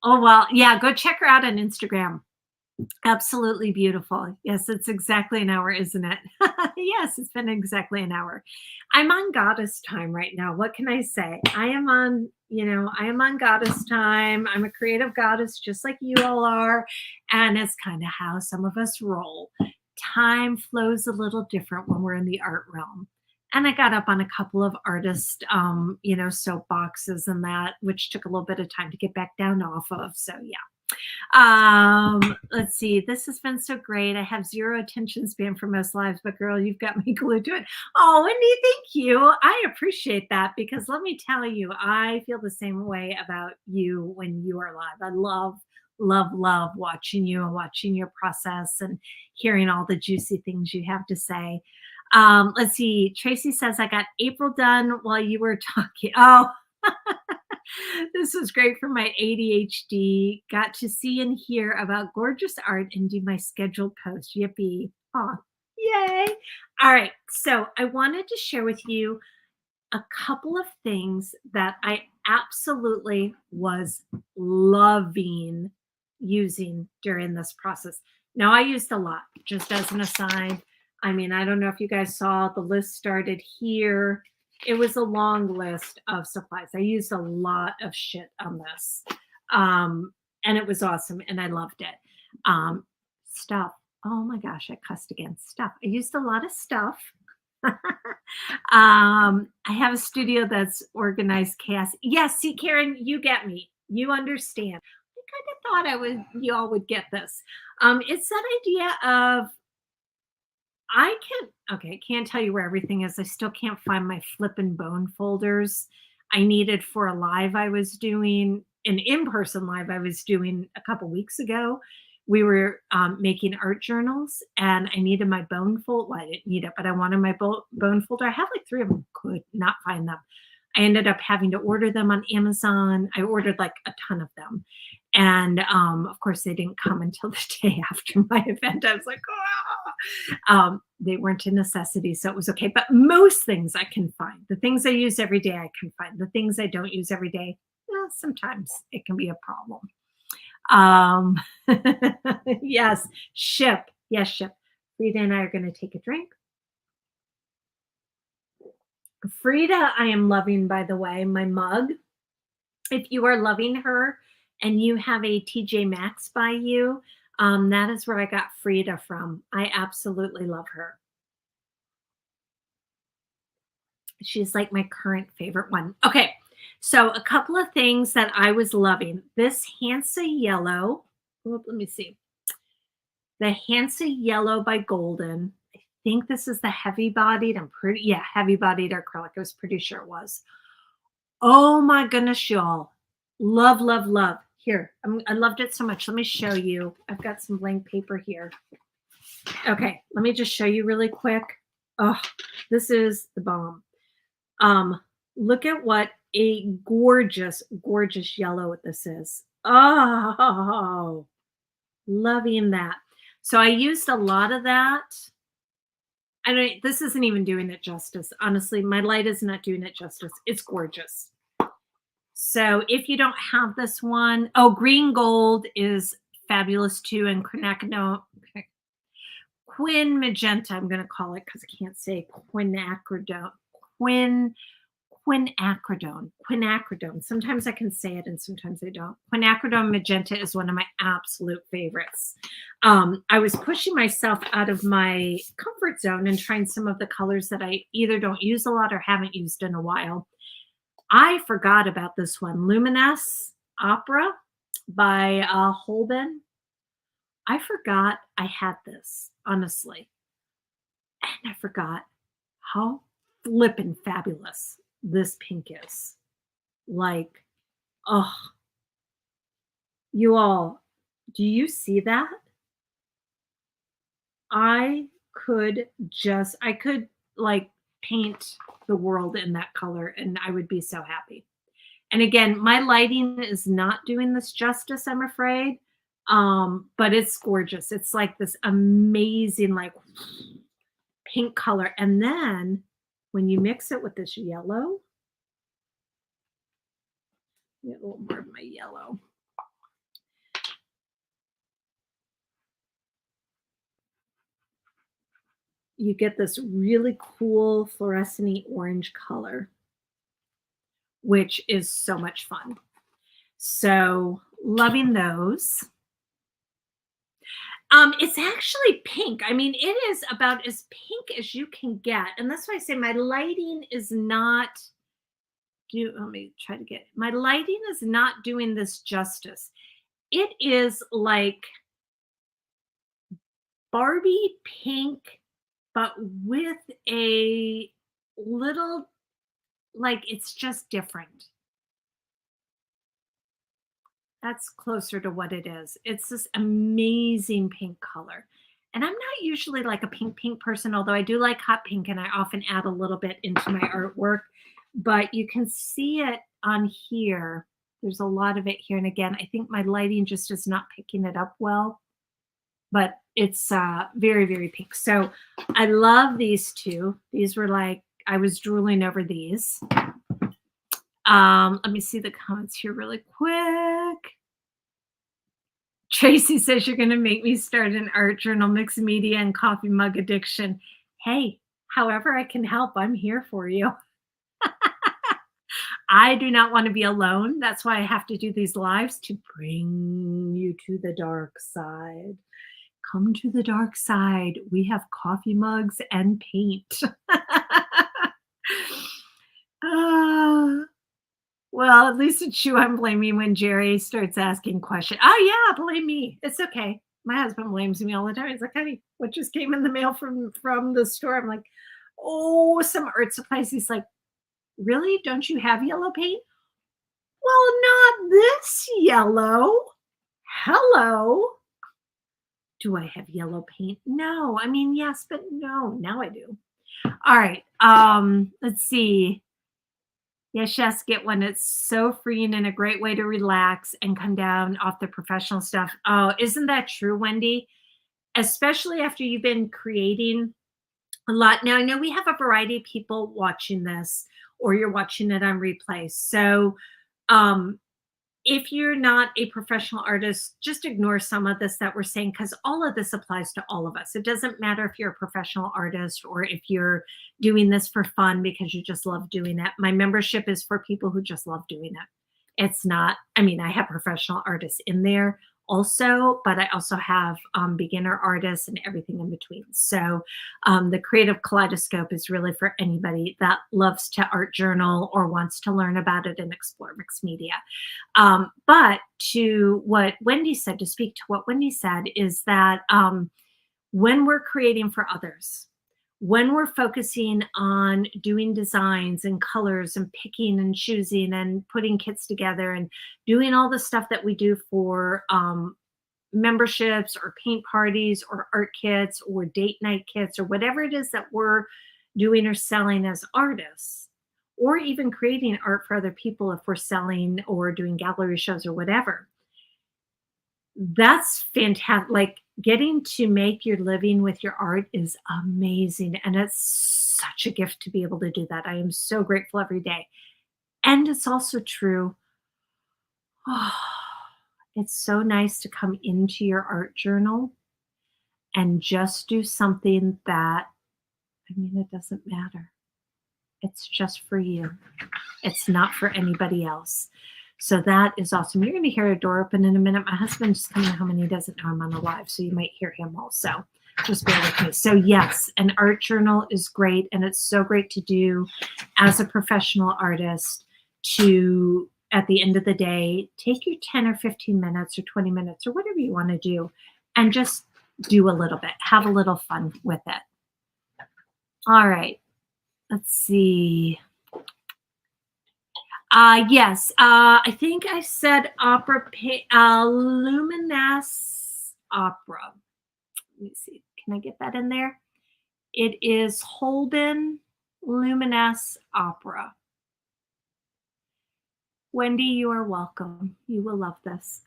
Oh, well, yeah, go check her out on Instagram. Absolutely beautiful. Yes, it's exactly an hour, isn't it? Yes, it's been exactly an hour. I'm on goddess time right now. What can I say? I am on goddess time. I'm a creative goddess just like you all are. And it's kind of how some of us roll. Time flows a little different when we're in the art realm. And I got up on a couple of artist, soapboxes and that, which took a little bit of time to get back down off of. So, yeah. Let's see. This has been so great. I have zero attention span for most lives, but girl, you've got me glued to it. Oh, Wendy, thank you. I appreciate that, because let me tell you, I feel the same way about you when you are live. I love, love, love watching you and watching your process and hearing all the juicy things you have to say. Let's see. Tracy says, I got April done while you were talking. Oh, this was great for my ADHD. Got to see and hear about gorgeous art and do my scheduled post. Yippee. Aw, yay. All right. So I wanted to share with you a couple of things that I absolutely was loving using during this process. Now, I used a lot, just as an aside. I mean, I don't know if you guys saw, the list started here. It was a long list of supplies. I used a lot of shit on this. And it was awesome, and I loved it. Stuff. Oh my gosh, I cussed again. Stuff. I used a lot of stuff. I have a studio that's organized chaos. Yes, see, Karen, you get me. You understand. I kind of thought you all would get this. It's that idea of, I can't tell you where everything is. I still can't find my flip and bone folders I needed for a live I was doing, an in-person live I was doing a couple weeks ago. We were making art journals, and I needed my bone folder. Well, I didn't need it, but I wanted my bone folder. I have like 3 of them, could not find them. I ended up having to order them on Amazon. I ordered like a ton of them. And of course, they didn't come until the day after my event. I was like, they weren't a necessity, so it was okay. But most things I can find. The things I use every day, I can find. The things I don't use every day, sometimes it can be a problem. Yes, ship. Yes, ship. Frida and I are going to take a drink. Frida, I am loving, by the way, my mug. If you are loving her and you have a TJ Maxx by you, that is where I got Frida from. I absolutely love her. She's like my current favorite one. Okay, so a couple of things that I was loving. This Hansa Yellow. Oh, let me see. The Hansa Yellow by Golden. I think this is the heavy bodied. Yeah, heavy bodied acrylic. I was pretty sure it was. Oh my goodness, y'all. Love, love, love. Here, I loved it so much. Let me show you. I've got some blank paper here. Okay, let me just show you really quick. Oh, this is the bomb. Look at what a gorgeous, gorgeous yellow this is. Oh, loving that. So I used a lot of that. I don't, this isn't even doing it justice. Honestly, my light is not doing it justice. It's gorgeous. So if you don't have this one, oh, green gold is fabulous too. And quin magenta, I'm going to call it because I can't say quinacridone. Quinacridone. Sometimes I can say it and sometimes I don't. Quinacridone magenta is one of my absolute favorites. I was pushing myself out of my comfort zone and trying some of the colors that I either don't use a lot or haven't used in a while. I forgot about this one, Luminous Opera by Holben. I forgot I had this, honestly. And I forgot how flippin' fabulous this pink is. Like, oh, you all, do you see that? I could like paint the world in that color and I would be so happy. And again, my lighting is not doing this justice, I'm afraid. But it's gorgeous. It's like this amazing, like pink color. And then when you mix it with this yellow, get a little more of my yellow. You get this really cool fluorescent orange color, which is so much fun. So loving those. It's actually pink. I mean, it is about as pink as you can get. And that's why I say my lighting is not let me try to get my lighting is not doing this justice. It is like Barbie pink, but with a little, like, it's just different. That's closer to what it is. It's this amazing pink color. And I'm not usually like a pink person, although I do like hot pink and I often add a little bit into my artwork. But you can see it on here. There's a lot of it here. And again, I think my lighting just is not picking it up well. But it's very, very pink. So I love these two. These were like, I was drooling over these. Let me see the comments here really quick. Tracy says you're going to make me start an art journal, mixed media, and coffee mug addiction. Hey, however I can help, I'm here for you. I do not want to be alone. That's why I have to do these lives, to bring you to the dark side. Come to the dark side. We have coffee mugs and paint. Well, at least it's you I'm blaming when Jerry starts asking questions. Oh yeah, blame me. It's okay. My husband blames me all the time. He's like, honey, what just came in the mail from the store? I'm like, oh, some art supplies. He's like, really? Don't you have yellow paint? Well, not this yellow. Hello. Do I have yellow paint? No. I mean, yes, but no. Now I do. All right. Let's see. Yes, get one. It's so freeing and a great way to relax and come down off the professional stuff. Oh, isn't that true, Wendy? Especially after you've been creating a lot. Now, I know we have a variety of people watching this, or you're watching it on replay. So if you're not a professional artist, just ignore some of this that we're saying, because all of this applies to all of us. It doesn't matter if you're a professional artist or if you're doing this for fun because you just love doing it. My membership is for people who just love doing it. It's not, I mean, I have professional artists in there also, but I also have beginner artists and everything in between. So the creative kaleidoscope is really for anybody that loves to art journal or wants to learn about it and explore mixed media. But to what Wendy said, to speak to what Wendy said, is that when we're creating for others, when we're focusing on doing designs and colors and picking and choosing and putting kits together and doing all the stuff that we do for memberships or paint parties or art kits or date night kits or whatever it is that we're doing or selling as artists, or even creating art for other people if we're selling or doing gallery shows or whatever, that's fantastic. Like, getting to make your living with your art is amazing. And it's such a gift to be able to do that. I am so grateful every day. And it's also true. Oh, it's so nice to come into your art journal and just do something that, I mean, it doesn't matter. It's just for you. It's not for anybody else. So that is awesome. You're going to hear a door open in a minute. My husband's coming home and he doesn't know I'm on the live, so you might hear him also. Just bear with me. So yes, an art journal is great, and it's so great to do as a professional artist to, at the end of the day, take your 10 or 15 minutes or 20 minutes or whatever you want to do and just do a little bit. Have a little fun with it. All right. Let's see. Yes, I think I said Luminesce Opera. Let me see. Can I get that in there? It is Holden Luminesce Opera. Wendy, you are welcome. You will love this.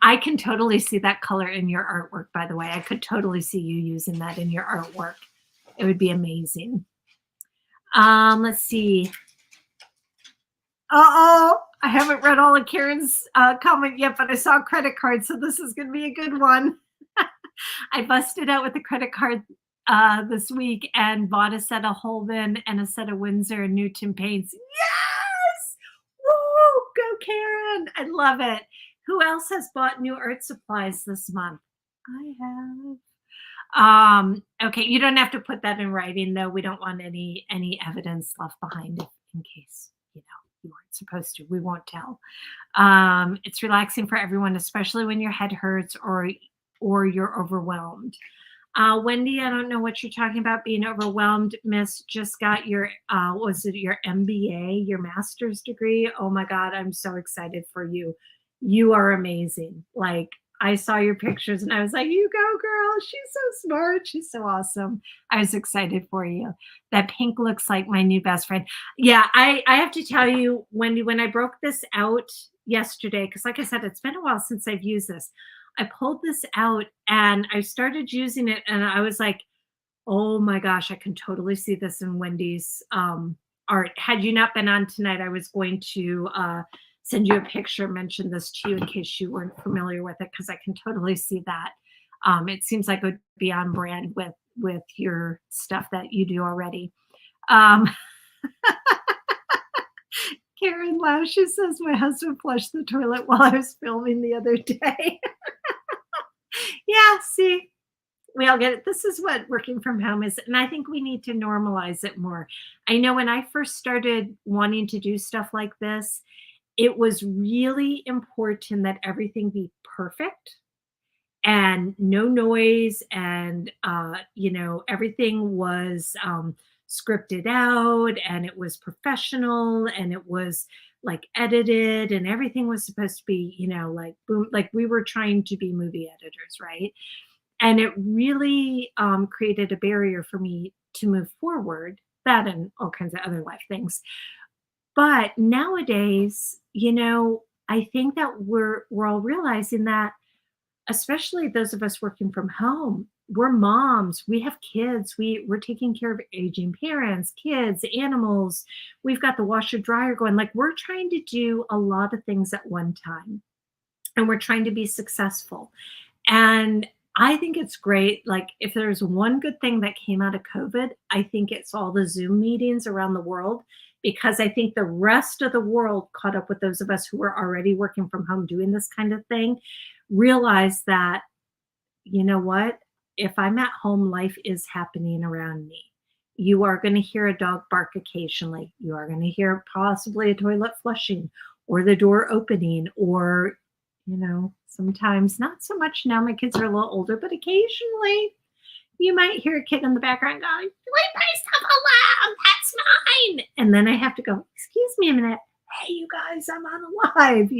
I can totally see that color in your artwork, by the way. I could totally see you using that in your artwork. It would be amazing. Let's see. Uh-oh, I haven't read all of Karen's comment yet, but I saw a credit card, so this is going to be a good one. I busted out with a credit card this week and bought a set of Holden and a set of Winsor and Newton paints. Yes! Woo! Go, Karen! I love it. Who else has bought new art supplies this month? I have. Okay, you don't have to put that in writing, though. We don't want any evidence left behind in case, you weren't supposed to. We won't tell. It's relaxing for everyone, especially when your head hurts or you're overwhelmed. Wendy, I don't know what you're talking about being overwhelmed. Miss, just got your, was it your MBA, your master's degree? Oh my God, I'm so excited for you. You are amazing. Like, I saw your pictures and I was like, you go, girl. She's so smart. She's so awesome. I was excited for you. That pink looks like my new best friend. Yeah, I have to tell you, Wendy, when I broke this out yesterday, because like I said, it's been a while since I've used this. I pulled this out and I started using it and I was like, oh my gosh, I can totally see this in Wendy's art. Had you not been on tonight, I was going to send you a picture, mention this to you in case you weren't familiar with it, because I can totally see that. It seems like it would be on brand with your stuff that you do already. Karen laughs. She says, my husband flushed the toilet while I was filming the other day. Yeah, see, we all get it. This is what working from home is. And I think we need to normalize it more. I know when I first started wanting to do stuff like this, it was really important that everything be perfect and no noise. And, everything was scripted out and it was professional and it was like edited and everything was supposed to be, like boom, like we were trying to be movie editors, right? And it really created a barrier for me to move forward, that and all kinds of other life things. But nowadays, I think that we're all realizing that, especially those of us working from home, we're moms, we have kids, we're taking care of aging parents, kids, animals. We've got the washer dryer going. Like, we're trying to do a lot of things at one time, and we're trying to be successful. And I think it's great. Like, if there's one good thing that came out of COVID, I think it's all the Zoom meetings around the world, because I think the rest of the world caught up with those of us who were already working from home doing this kind of thing, realize that, you know what? If I'm at home, life is happening around me. You are going to hear a dog bark occasionally. You are going to hear possibly a toilet flushing or the door opening, or, sometimes not so much now. My kids are a little older, but occasionally you might hear a kid in the background going, "Leave my stuff alone. That's mine." And then I have to go, "Excuse me a minute. Hey, you guys, I'm on live.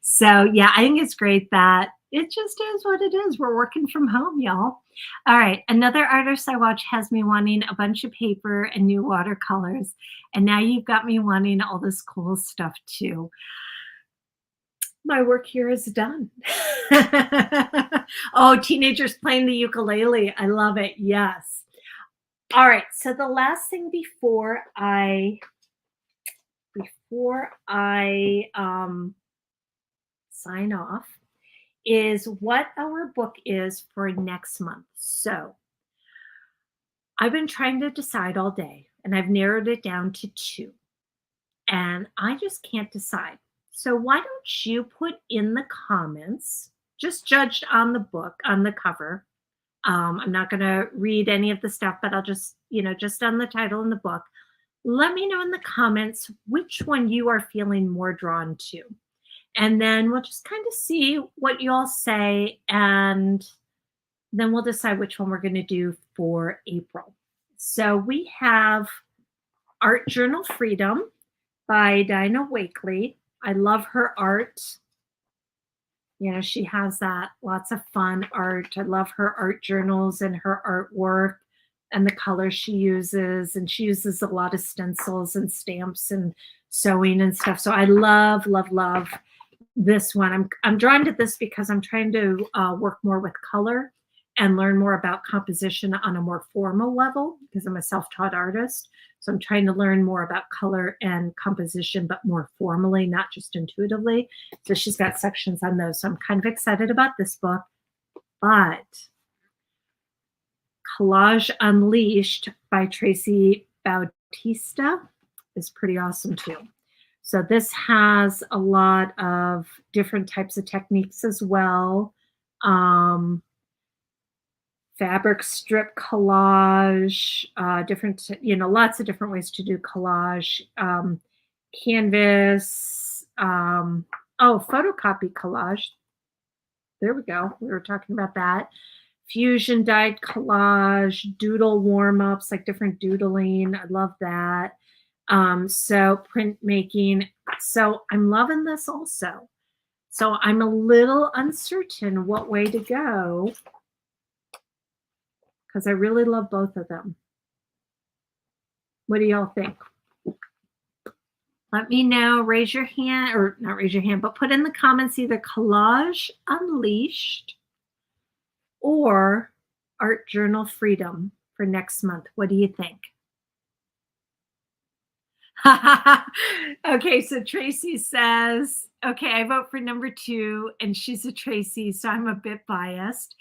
So, yeah, I think it's great that it just is what it is. We're working from home, y'all. All right. Another artist I watch has me wanting a bunch of paper and new watercolors. And now you've got me wanting all this cool stuff too. My work here is done. Oh, teenagers playing the ukulele. I love it. Yes. All right. So the last thing before I sign off is what our book is for next month. So I've been trying to decide all day, and I've narrowed it down to two, and I just can't decide. So why don't you put in the comments, just judged on the book, on the cover. I'm not going to read any of the stuff, but I'll just on the title and the book, let me know in the comments which one you are feeling more drawn to. And then we'll just kind of see what you all say, and then we'll decide which one we're going to do for April. So we have Art Journal Freedom by Dinah Wakely. I love her art. She has that lots of fun art. I love her art journals and her artwork and the colors she uses. And she uses a lot of stencils and stamps and sewing and stuff. So I love, love, love this one. I'm drawn to this because I'm trying to work more with color and learn more about composition on a more formal level, because I'm a self-taught artist. So I'm trying to learn more about color and composition, but more formally, not just intuitively. So she's got sections on those. So I'm kind of excited about this book. But Collage Unleashed by Tracy Bautista is pretty awesome too. So this has a lot of different types of techniques as well. Fabric strip collage, different, lots of different ways to do collage. Canvas, photocopy collage. There we go. We were talking about that. Fusion dyed collage, doodle warm-ups, like different doodling. I love that. So printmaking. So I'm loving this also. So I'm a little uncertain what way to go, because I really love both of them. What do y'all think? Let me know. Raise your hand, or not raise your hand, but put in the comments either Collage Unleashed or Art Journal Freedom for next month. What do you think? Okay, so Tracy says, okay, I vote for number 2, and she's a Tracy, so I'm a bit biased.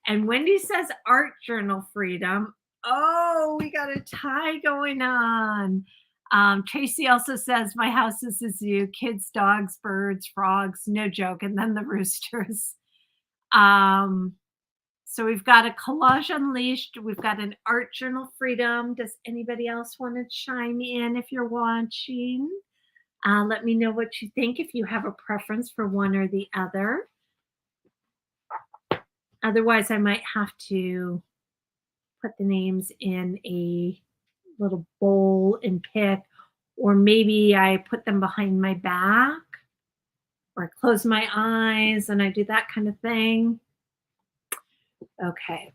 And Wendy says Art Journal Freedom. Oh, we got a tie going on. Tracy also says, my house is a zoo, kids, dogs, birds, frogs, no joke, and then the roosters. So we've got a Collage Unleashed. We've got an Art Journal Freedom. Does anybody else want to chime in if you're watching? Let me know what you think, if you have a preference for one or the other. Otherwise, I might have to put the names in a little bowl and pick, or maybe I put them behind my back, or I close my eyes and I do that kind of thing. Okay.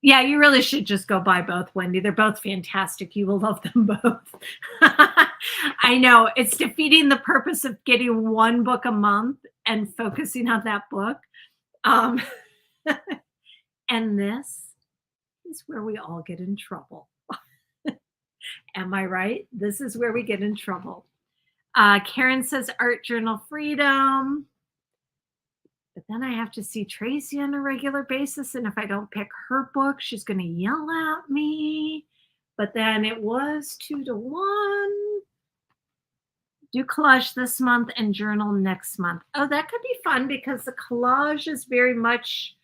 Yeah, you really should just go buy both, Wendy. They're both fantastic. You will love them both. I know it's defeating the purpose of getting one book a month and focusing on that book. And this is where we all get in trouble. Am I right? This is where we get in trouble. Karen says Art Journal Freedom. But then I have to see Tracy on a regular basis, and if I don't pick her book, she's gonna yell at me. But then it was 2 to 1. Do collage this month and journal next month. Oh, that could be fun because the collage is very much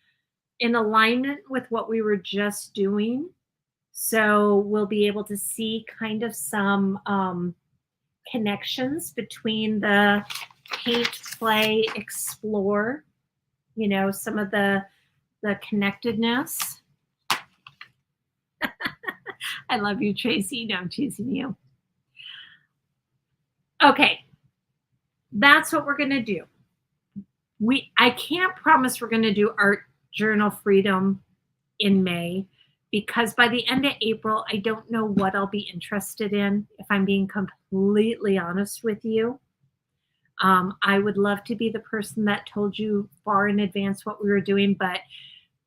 in alignment with what we were just doing. So we'll be able to see kind of some connections between the paint, play, explore, some of the connectedness. I love you, Tracy. No, I'm teasing you. Okay, that's what we're going to do. I can't promise we're going to do Art Journal Freedom in May because by the end of April, I don't know what I'll be interested in, if I'm being completely honest with you. I would love to be the person that told you far in advance what we were doing, but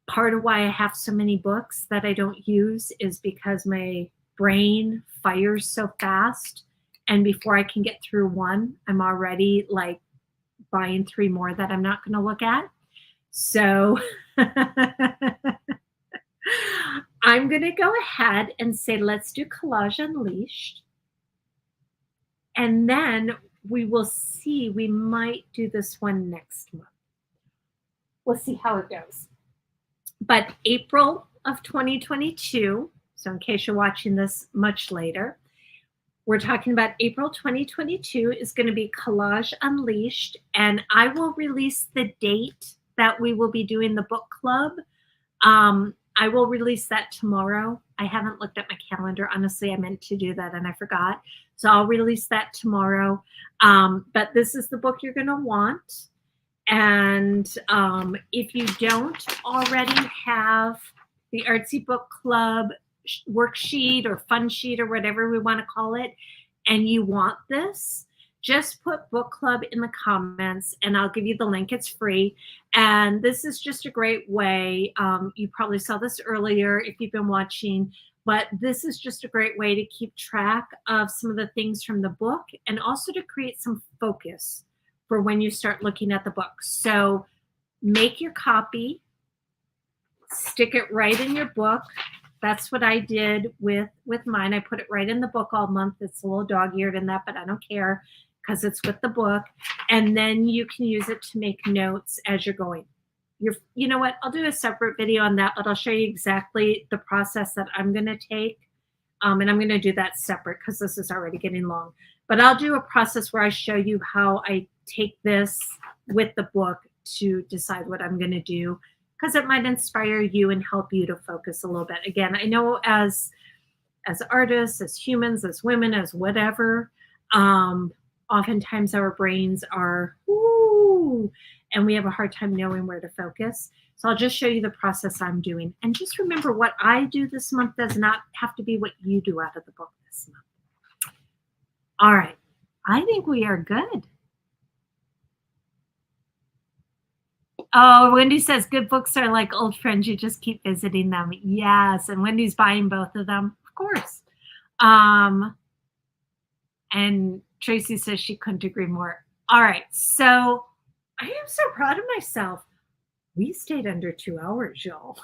part of why I have so many books that I don't use is because my brain fires so fast. And before I can get through one, I'm already like buying 3 more that I'm not going to look at. So I'm going to go ahead and say, let's do Collage Unleashed. And then we will see, we might do this one next month. We'll see how it goes. But April of 2022, so in case you're watching this much later, we're talking about April 2022 is going to be Collage Unleashed, and I will release the date that we will be doing the book club. I will release that tomorrow. I haven't looked at my calendar. Honestly, I meant to do that and I forgot. So I'll release that tomorrow. But this is the book you're going to want. And if you don't already have the Artsy Book Club worksheet or fun sheet or whatever we want to call it, and you want this, just put book club in the comments and I'll give you the link. It's free. And this is just a great way. You probably saw this earlier if you've been watching, but this is just a great way to keep track of some of the things from the book and also to create some focus for when you start looking at the book. So make your copy, stick it right in your book. That's what I did with mine. I put it right in the book all month. It's a little dog-eared in that, but I don't care because it's with the book. And then you can use it to make notes as you're going. You know what? I'll do a separate video on that, but I'll show you exactly the process that I'm going to take. And I'm going to do that separate because this is already getting long. But I'll do a process where I show you how I take this with the book to decide what I'm going to do, because it might inspire you and help you to focus a little bit. Again, I know as artists, as humans, as women, as whatever, oftentimes our brains are, woo, and we have a hard time knowing where to focus. So I'll just show you the process I'm doing. And just remember, what I do this month does not have to be what you do out of the book this month. All right. I think we are good. Oh, Wendy says good books are like old friends. You just keep visiting them. Yes. And Wendy's buying both of them, of course. And Tracy says she couldn't agree more. All right. So I am so proud of myself. We stayed under 2 hours, y'all.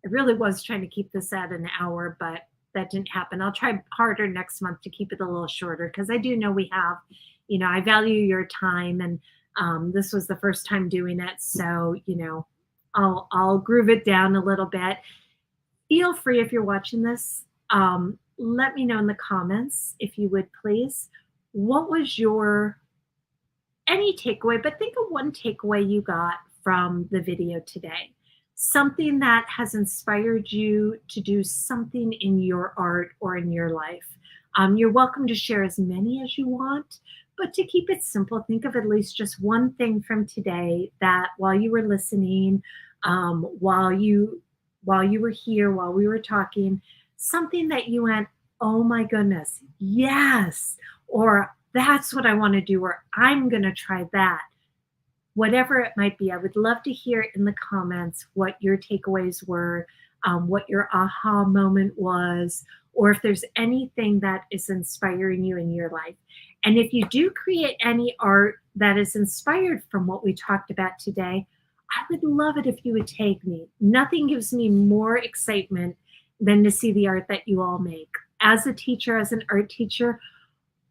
I really was trying to keep this at an hour, but that didn't happen. I'll try harder next month to keep it a little shorter because I do know we have, I value your time, and this was the first time doing it. So, I'll groove it down a little bit. Feel free, if you're watching this, let me know in the comments, if you would please, what was your any takeaway, but think of one takeaway you got from the video today. Something that has inspired you to do something in your art or in your life. You're welcome to share as many as you want, but to keep it simple, think of at least just one thing from today that while you were listening, while you were here, while we were talking, something that you went, oh my goodness, yes, or that's what I want to do, or I'm going to try that. Whatever it might be, I would love to hear in the comments what your takeaways were, what your aha moment was, or if there's anything that is inspiring you in your life. And if you do create any art that is inspired from what we talked about today, I would love it if you would take me. Nothing gives me more excitement than to see the art that you all make. As a teacher, as an art teacher,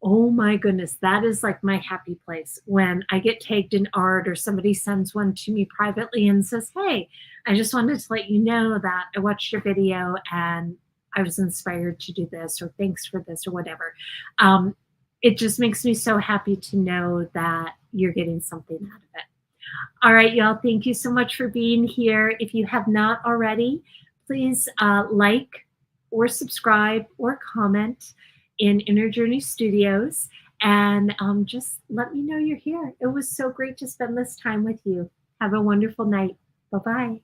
oh my goodness, that is like my happy place when I get tagged in art or somebody sends one to me privately and says, "Hey, I just wanted to let you know that I watched your video and I was inspired to do this," or "Thanks for this," or whatever. Um, it just makes me so happy to know that you're getting something out of it. All right, y'all, thank you so much for being here. If you have not already, please like or subscribe or comment in Inner Journey Studios, and just let me know you're here. It was so great to spend this time with you. Have a wonderful night. Bye-bye.